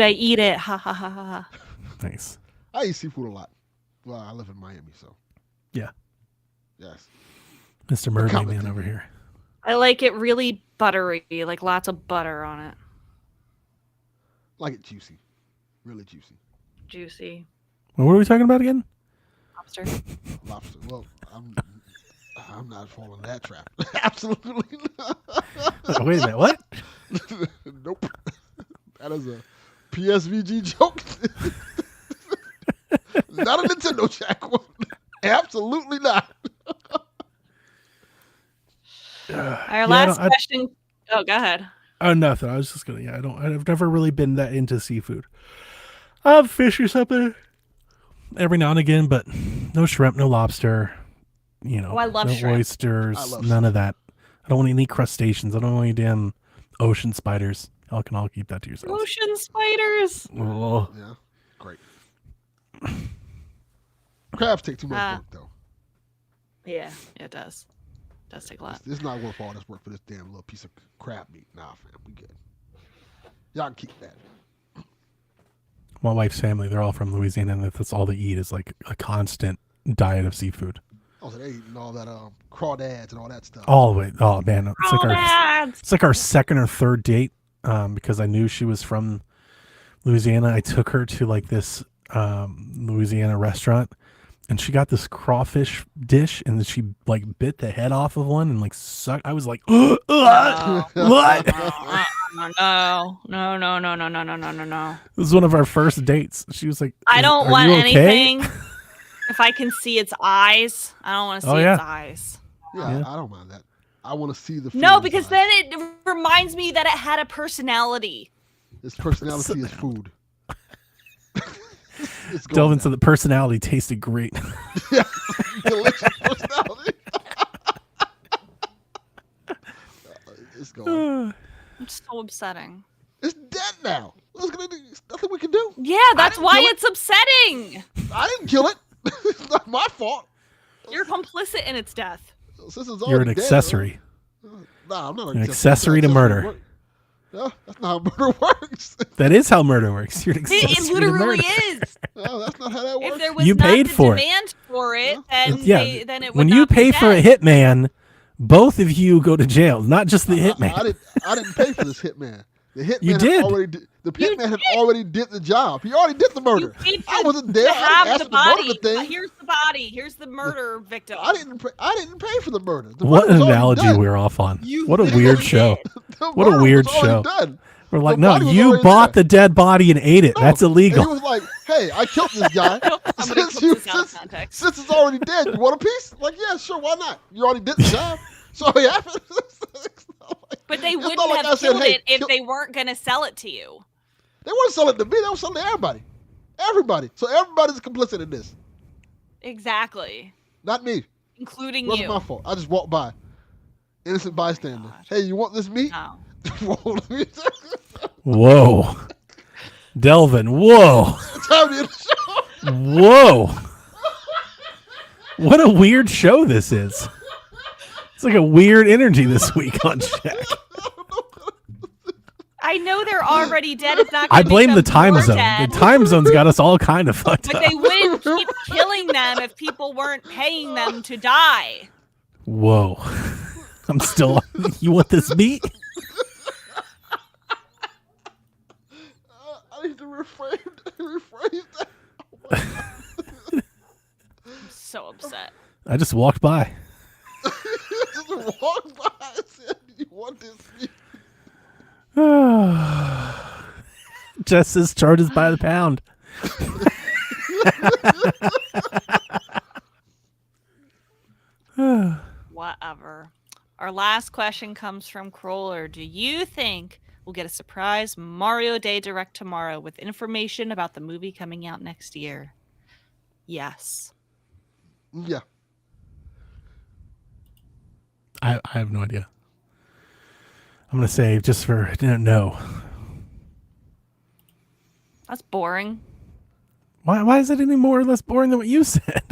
I eat it. Ha ha ha ha ha. Nice. I eat seafood a lot. Well, I live in Miami, so Yeah. yes. Mr. Mermaid Comment Man there. over here. I like it really buttery, like lots of butter on it. Like it juicy. Really juicy. Juicy. Well, what are we talking about again? Lobster. Lobster. Well, I'm not falling in that trap. Absolutely not. Oh, wait a minute. What? Nope. That is a PSVG joke. Not a Nintendo Shack one. Absolutely not. Our last question. Oh, go ahead. Oh, nothing. I was just gonna. Yeah, I've never really been that into seafood. Fish or something every now and again, but no shrimp, no lobster. You know, Oh, I love no shrimp. oysters, I love none of that. I don't want any crustaceans. I don't want any damn ocean spiders. Y'all can all keep that to yourselves. Ocean spiders. Oh, Yeah. Great. Crabs take too much work, though. Yeah, it does. It does take a lot. It's not worth all this work for this damn little piece of crab meat. Nah, fam, we good. Y'all can keep that. my wife's family, they're all from Louisiana, and that's all they eat is like a constant diet of seafood. Oh, so they eating all that crawdads and all that stuff. All the way. Oh man, Crawdads. it's like our second or third date. Because I knew she was from Louisiana, I took her to like this Louisiana restaurant, and she got this crawfish dish, and then she like bit the head off of one and like sucked. I was like, No. what? No. It was one of our first dates. She was like, I don't "Are want you okay?" anything. If I can see its eyes, I don't want to see Oh, yeah. its eyes. Yeah, Yeah. I don't mind that. I want to see the. No, food because inside. then it reminds me that it had a personality. Its personality is food. It's going Delvin said down. the personality tasted great. Yeah, delicious personality. It's going. It's so upsetting. It's dead now. There's nothing we can do. Yeah, that's didn't why kill it. it's upsetting. I didn't kill it. It's not my fault. You're complicit in its death. Since it's You're an already dead, accessory. Nah, I'm not An accessory to murder. Work. Yeah, that's not how murder works. That is how murder works. You're an accessory It to literally murder. is. No, that's not how that works. If there was You not paid the for it. demand for it, then Yeah, then it would when not you be pay for a dead. hitman, Both of you go to jail, not just the I hitman. didn't pay for this hitman. The hitman You had did. the hitman had already did the job. He already did the murder. You did I to- wasn't there. To I have didn't the ask him to murder body. the thing. Here's the body. Here's the murder victim. I didn't pay for the murder. The What murder was already analogy done. we're off on. You What a literally weird show. did. The What a murder weird was already show. Done. We're like, The no, body was you already bought there. the dead body and ate it. No. That's And he illegal. was like, "Hey, I killed this guy. Somebody since, took you, this out of since, context. since it's already dead, you want a piece?" Like, yeah, sure, why not? You already did the job. So it happened. But they It's wouldn't not like have I said, killed "Hey, it if kill-" they weren't going to sell it to you. They weren't selling it to me. They were selling it to everybody. Everybody. So everybody's complicit in this. Exactly. Not me. Including It wasn't you. my fault. I just walked by. Innocent bystander. God. Hey, you want this meat? No. Whoa. Delvin, whoa. Time to end the show. Whoa. What a weird show this is. It's like a weird energy this week on Shaq. I know they're already dead. It's not. I gonna blame make the them time more zone. dead. The time zone's got us all kind of fucked But up. they wouldn't keep killing them if people weren't paying them to die. Whoa. I'm still. You want this meat? I need to rephrase that. I'm so upset. I just walked by. Just walked by and said, "You want this meat?" Just as charges by the pound. Whatever. Our last question comes from Crawler. Do you think we'll get a surprise Mario Day Direct tomorrow with information about the movie coming out next year? Yes. Yeah. I have no idea. I'm gonna say just for no. That's boring. Why is it any more or less boring than what you said?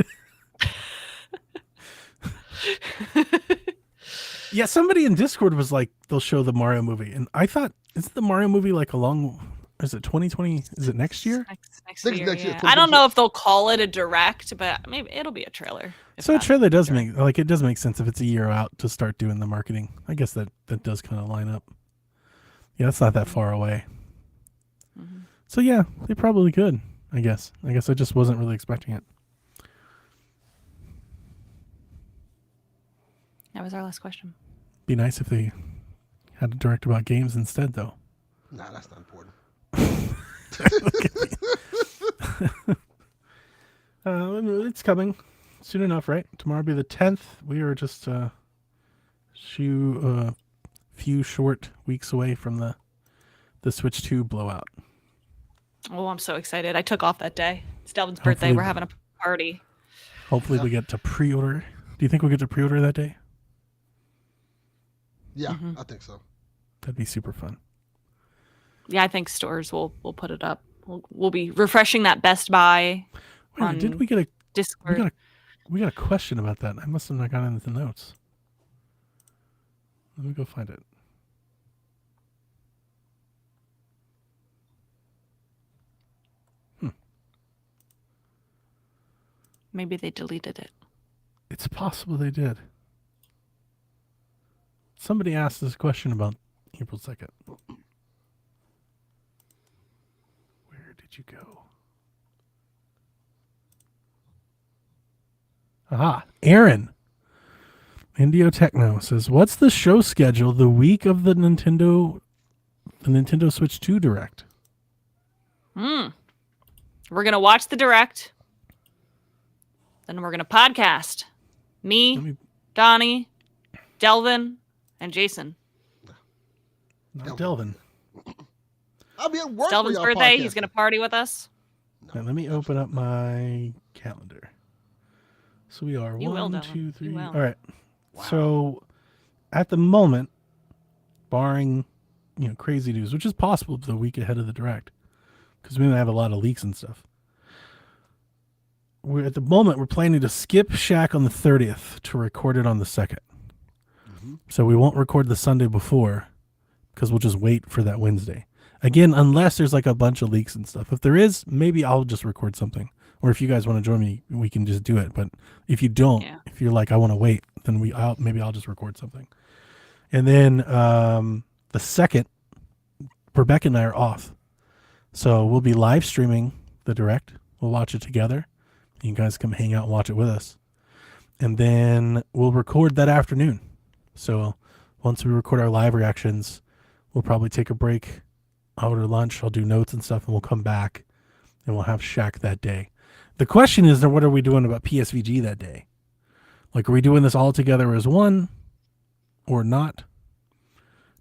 Yeah, somebody in Discord was like, they'll show the Mario movie, and I thought, isn't the Mario movie like is it 2020? Is it next year? Next Think year, next year, yeah. I don't 2026. know if they'll call it a direct, but maybe it'll be a trailer. if So a not trailer does direct. make it does make sense if it's a year out to start doing the marketing. I guess that does kind of line up. Yeah, it's not that far away. Mhm. So yeah, they probably could. I guess I just wasn't really expecting it. That was our last question. Be nice if they had a direct about games instead, though. Nah, that's not important. It's coming soon enough, right? Tomorrow will be the 10th. We are just few short weeks away from the Switch 2 blowout. Oh, I'm so excited. I took off that day. It's Delvin's birthday. Hopefully- We're having a party. Hopefully, we get to pre-order. Do you think we'll get to pre-order that day? Yeah, Mhm. I think so. That'd be super fun. Yeah, I think stores will put it up. We'll be refreshing that Best Buy Wait, did we get a Discord. we got a question about that? I must have not gotten into the notes. Let me go find it. Maybe they deleted it. It's possible they did. Somebody asked this question about April 2nd. Where did you go? Aha, Aaron. Indio Techno says, "What's the show schedule the week of the Nintendo Switch 2 Direct?" We're gonna watch the direct. Then we're gonna podcast. Me, Let me, Donnie, Delvin, and Jason. not Delvin. I'll be at work. It's Delvin's for y'all birthday. He's podcasting. gonna party with us. Right, let me open up my calendar. So we are You will, 1, Delvin. 2, You 3. will. All right. So at the moment, barring crazy news, which is possible the week ahead of the direct, because we have a lot of leaks and stuff. At the moment we're planning to skip Shaq on the 30th to record it on the 2nd. Mhm. So we won't record the Sunday before because we'll just wait for that Wednesday. Again, unless there's like a bunch of leaks and stuff. If there is, maybe I'll just record something or if you guys want to join me, we can just do it. But if you don't, Yeah. if you're like, I want to wait, then maybe I'll just record something. And then the second, Rebecca and I are off, so we'll be live streaming the direct. We'll watch it together. You guys come hang out and watch it with us, and then we'll record that afternoon. So once we record our live reactions, we'll probably take a break, order lunch. I'll do notes and stuff, and we'll come back, and we'll have Shaq that day. The question is, what are we doing about PSVG that day? Like, are we doing this all together as one, or not?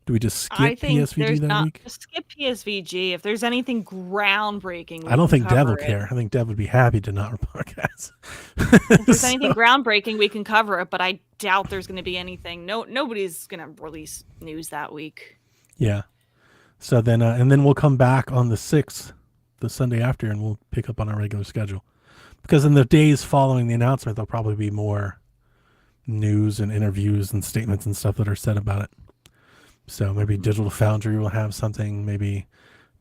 Do we just skip I think PSVG there's that not week? just skip PSVG. If there's anything groundbreaking, I don't think Dev will cover it. care. I think Dev would be happy to not podcast. If there's So- anything groundbreaking, we can cover it, but I doubt there's going to be anything. Nobody's going to release news that week. Yeah. So then, and then we'll come back on the 6th, the Sunday after, and we'll pick up on our regular schedule. Because in the days following the announcement, there'll probably be more news and interviews and statements and stuff that are said about it. So maybe Digital Foundry will have something. Maybe,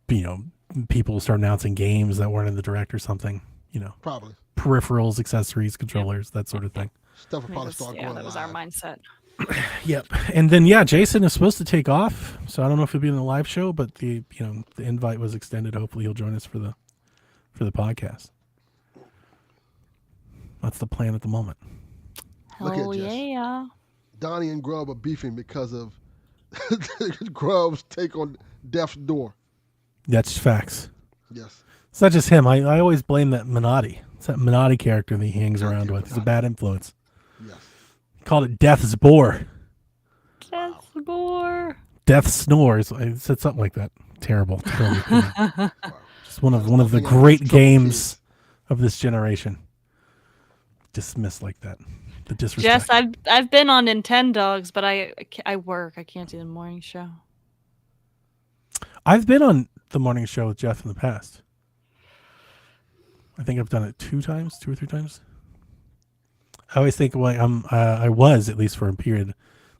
people will start announcing games that weren't in the direct or something. Probably. Peripherals, accessories, controllers, that sort of thing. Stuff will probably start going that was our live. mindset. Yep. And then Jason is supposed to take off, so I don't know if he'll be in the live show, but the invite was extended. Hopefully he'll join us for the podcast. That's the plan at the moment. Look at Hell Jess. yeah. Donnie and Grub are beefing because of Grub's take on Death's Door. That's facts. Yes. It's not just him. I always blame that Minotti. It's that Minotti character that he hangs around with. He's a bad influence. Yes. Called it Death's Bore. Death bore. Death Snores. I said something like that. Terrible. Wow. Just one of the Nothing else. great Trouble games kids. of this generation. Dismissed like that. The disrespect. Jess, I've been on Nintendogs, but I work. I can't do the morning show. I've been on the morning show with Jeff in the past. I think I've done it 2 or 3 times. I always think I was, at least for a period,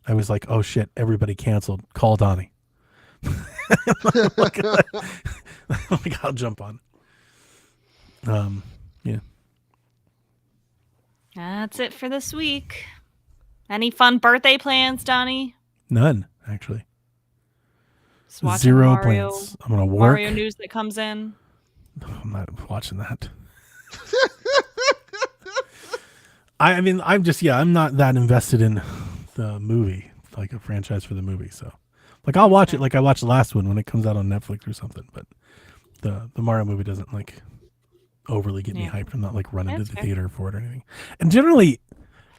I was like, oh shit, everybody canceled. Call Donnie. like, I'll jump on. Yeah. That's it for this week. Any fun birthday plans, Donnie? None, actually. Just watching 0 Mario, plans. I'm going to work. Mario news that comes in. I'm not watching that. I mean, I'm not that invested in the movie, like a franchise for the movie. So, like, I'll watch it like I watched the last one when it comes out on Netflix or something. But the Mario movie doesn't like overly get me Yeah. hyped. I'm not like running That's to the fair. theater for it or anything. And generally,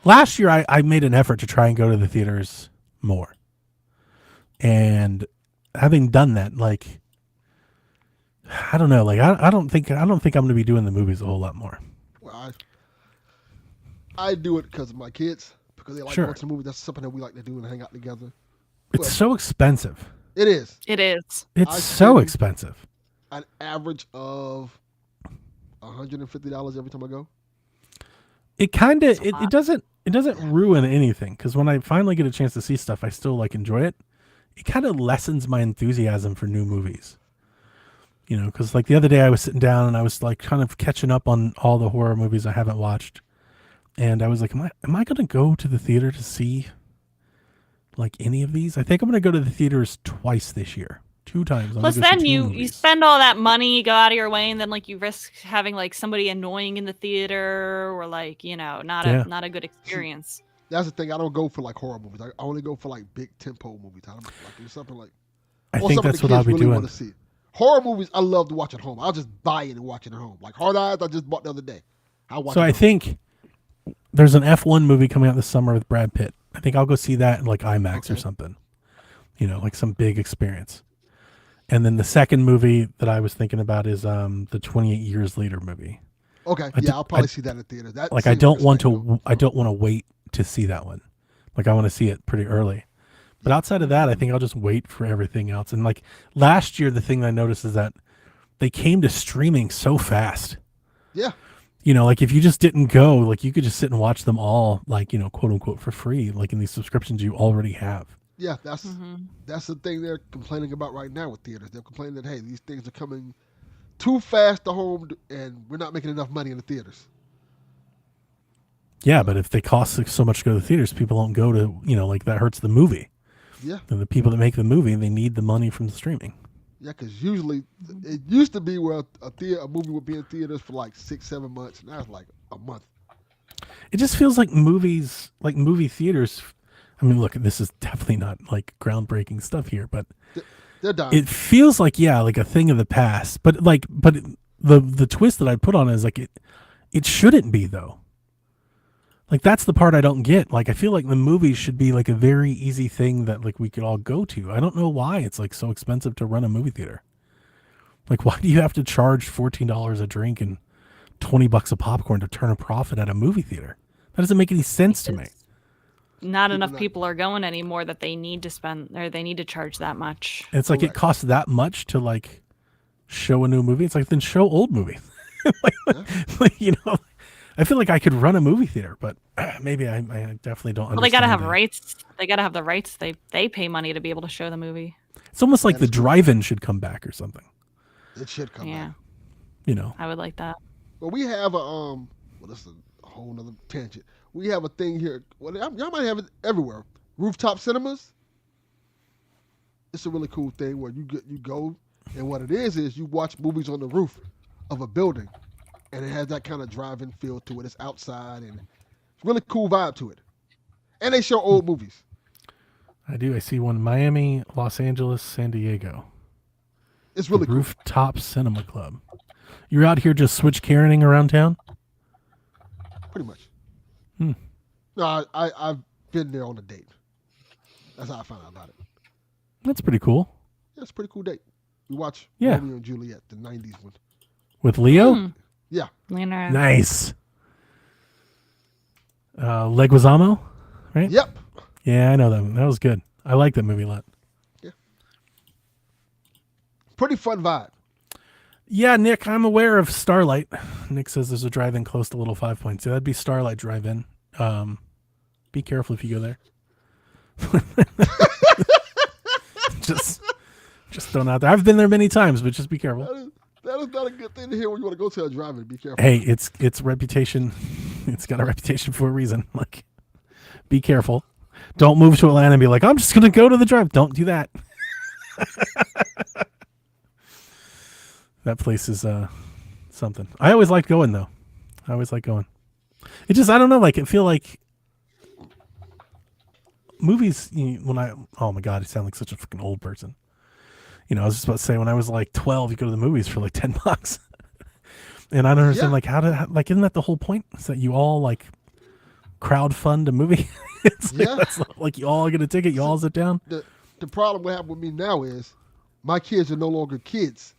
last year I made an effort to try and go to the theaters more. And having done that, like, I don't know, like I don't think I'm going to be doing the movies a whole lot more. Well, I do it because of my kids, because they like Sure. watching movies. That's something that we like to do and hang out together. It's so expensive. It is It is. It's I so spend- expensive. an average of $150 every time I go. It kind of It's a it lot. doesn't ruin anything, because when I finally get a chance to see stuff, I still like enjoy it. It kind of lessens my enthusiasm for new movies. Because like the other day I was sitting down and I was like kind of catching up on all the horror movies I haven't watched, and I was like, am I going to go to the theater to see like any of these? I think I'm going to go to the theaters twice this year. 2 times. I'm Plus, gonna go see then 2 you movies. spend all that money, you go out of your way, and then like you risk having like somebody annoying in the theater, or like not Yeah. a good experience. That's the thing. I don't go for like horror movies. I only go for like big tempo movies. I don't like there's something like. I or think something that's the what I'll kids be really doing. want to see. Horror movies, I love to watch at home. I'll just buy it and watch it at home. Like Hard Eyes, I just bought the other day. I watch. So it I at home. think there's an F1 movie coming out this summer with Brad Pitt. I think I'll go see that in like IMAX or Okay. something. Like some big experience. And then the second movie that I was thinking about is the 28 Years Later movie. Okay, I d- I'll probably I- see that in theaters. That Like I seems don't want interesting, to though. I don't want to wait to see that one. Like I want to see it pretty early. But outside of that, I think I'll just wait for everything else. And like last year, the thing I noticed is that they came to streaming so fast. Yeah, Like if you just didn't go, like you could just sit and watch them all, like, quote unquote for free, like in these subscriptions you already have. yeah. That's Mhm. the thing they're complaining about right now with theaters. They're complaining that hey, these things are coming too fast to home, and we're not making enough money in the theaters. Yeah, but if they cost so much to go to the theaters, people don't go to, like that hurts the movie. Yeah, And the people that make the movie, they need the money from the streaming. yeah, because usually it used to be where a movie would be in theaters for like 6-7 months. Now it's like a month. It just feels like movies, like movie theaters. I mean, look, this is definitely not like groundbreaking stuff here, but They're dying. it feels like, yeah, like a thing of the past. But the twist that I put on it is like it shouldn't be though. Like that's the part I don't get. Like I feel like the movies should be like a very easy thing that like we could all go to. I don't know why it's like so expensive to run a movie theater. Like why do you have to charge $14 a drink and $20 a popcorn to turn a profit at a movie theater? That doesn't make any sense to me. Not enough not- people are going anymore that they need to spend or they need to charge that much. And it's like it Correct. costs that much to like show a new movie. It's like then show old movies. I feel like I could run a movie theater, but maybe I definitely don't. Well, they gotta understand have that. rights. They gotta have the rights. They pay money to be able to show the movie. It's almost like That the is true. drive-in should come back or something. It should come Yeah, back. I would like that. Well, we have a well, this is a whole nother tangent. We have a thing here. Well, y'all might have it everywhere. Rooftop cinemas. It's a really cool thing where you go, and what it is you watch movies on the roof of a building, and it has that kind of drive-in feel to it. It's outside, and it's really cool vibe to it. And they show old movies. I do. I see one in Miami, Los Angeles, San Diego. It's really cool. Rooftop Cinema Club. You're out here just switch Karening around town? Pretty much. Hmm. No, I've been there on a date. That's how I found out about it. That's pretty cool. Yeah, it's a pretty cool date. We watch Yeah. Romeo and Juliet, the 90s one. With Leo? Hmm. Yeah. Leonardo. Nice. Leguizamo? Right? Yep. Yeah, I know that one. That was good. I like that movie a lot. Pretty fun vibe. Yeah, Nick, I'm aware of Starlight. Nick says there's a drive-in close to Little 5 Points. So that'd be Starlight Drive-In. Be careful if you go there. just throwing out there. I've been there many times, but just be careful. That is not a good thing to hear when you want to go to a drive-in. Be careful. Hey, it's reputation. It's got a reputation for a reason. Like, be careful. Don't move to Atlanta and be like, I'm just gonna go to the drive. Don't do that. That place is something. I always liked going though. I always like going. It just I don't know. Like I feel like movies. Oh my god, I sound like such a fucking old person. I was just about to say when I was like 12, you go to the movies for like $10. And I don't understand, like, isn't that the whole point? Is that you all, like, crowdfund a movie? It's like, Yeah. that's not, like, you all get a ticket, you all sit down? The problem we have with me now is my kids are no longer kids.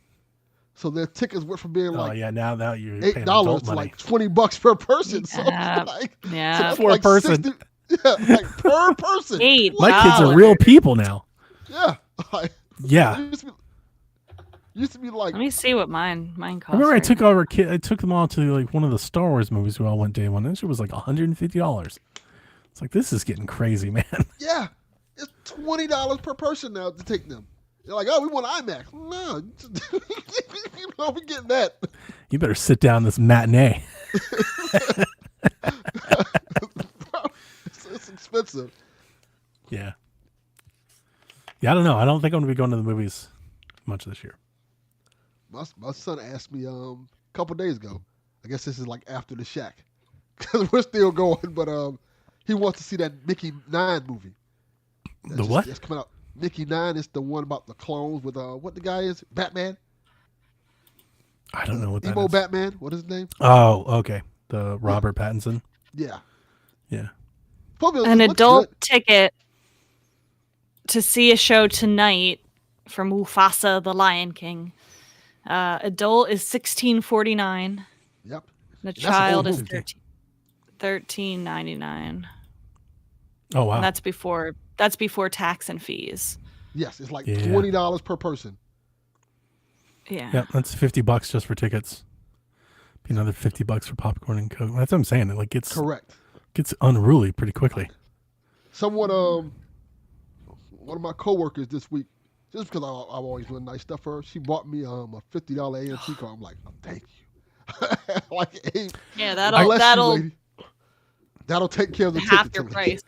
So their tickets went from being like oh, yeah, now you're paying $8 adult to money. like $20 per person. So Yeah. like, Yeah. so that's For a like person. 60 yeah, like per person. $8. My kids are real people now. Yeah. Like, Yeah. it used to be like Let me see what mine costs. I remember I right took now. I took them all to like one of the Star Wars movies we all went day one. That shit was like $150. It's like, this is getting crazy, man. yeah, it's $20 per person now to take them. They're like, oh, we want IMAX. No, we getting that. You better sit down this matinee. It's expensive. Yeah. Yeah, I don't know. I don't think I'm going to be going to the movies much this year. My son asked me a couple days ago. I guess this is like after the Shack because we're still going. But he wants to see that Mickey 9 movie. What? It's coming out. Mickey 9 is the one about the clones with what the guy is? Batman. I don't know what that Emo is. Batman. What is his name? Oh, okay. The Robert Pattinson. Yeah. Yeah. Probably An it looks adult good. ticket to see a show tonight for Mufasa the Lion King. Adult is $16.49. Yep. The That's a child whole is movie. $13.99. Oh, wow. And that's before tax and fees. Yes, it's like Yeah. $20 per person. Yeah. Yep, that's $50 just for tickets. Be another $50 for popcorn and Coke. That's what I'm saying. It like Correct. gets unruly pretty quickly. Someone, one of my coworkers this week just because I'm always doing nice stuff for her. She bought me a $50 AMC card. I'm like, oh, thank you. Like, hey, Yeah, bless that'll you, lady. That'll take care of the half ticket your to me. price.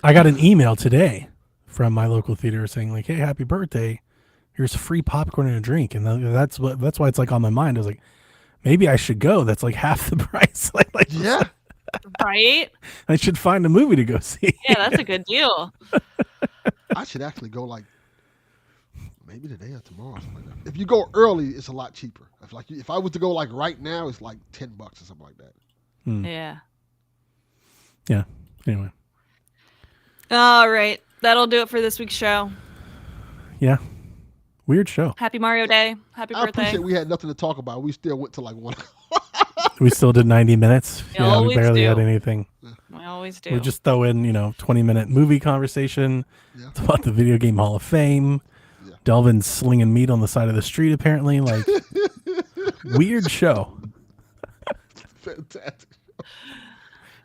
I got an email today from my local theater saying like, "Hey, happy birthday! Here's free popcorn and a drink." And that's why it's like on my mind. I was like, maybe I should go. That's like half the price. like Yeah. Right? I should find a movie to go see. Yeah, that's a good deal. I should actually go like maybe today or tomorrow or something like that. If you go early, it's a lot cheaper. If I was to go like right now, it's like $10 or something like that. Yeah. Yeah. Anyway. All right. That'll do it for this week's show. Yeah. Weird show. Happy Mario Day. Happy I birthday. appreciate we had nothing to talk about. We still went to like 1 hour. We still did 90 minutes. We We always barely had do. anything. We always do. We just throw in, 20-minute movie conversation. Yeah. It's about the Video Game Hall of Fame. Yeah. Delvin's slinging meat on the side of the street, apparently. Like, weird show. Fantastic.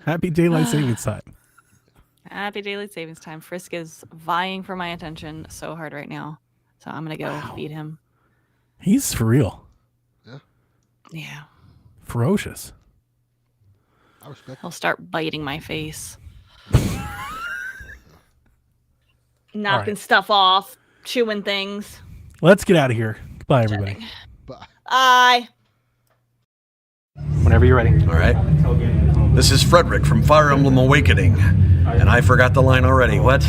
Happy Daylight Savings Time. Happy daylight savings time. Frisk is vying for my attention so hard right now. So I'm going to go feed him. He's for real. Yeah. Ferocious. I respect He'll start biting my face. Knocking right. stuff off. Chewing things. Let's get out of here. Goodbye, everybody. it. Bye. Bye. Whenever you're ready. All right. This is Frederick from Fire Emblem Awakening. And I forgot the line already. What?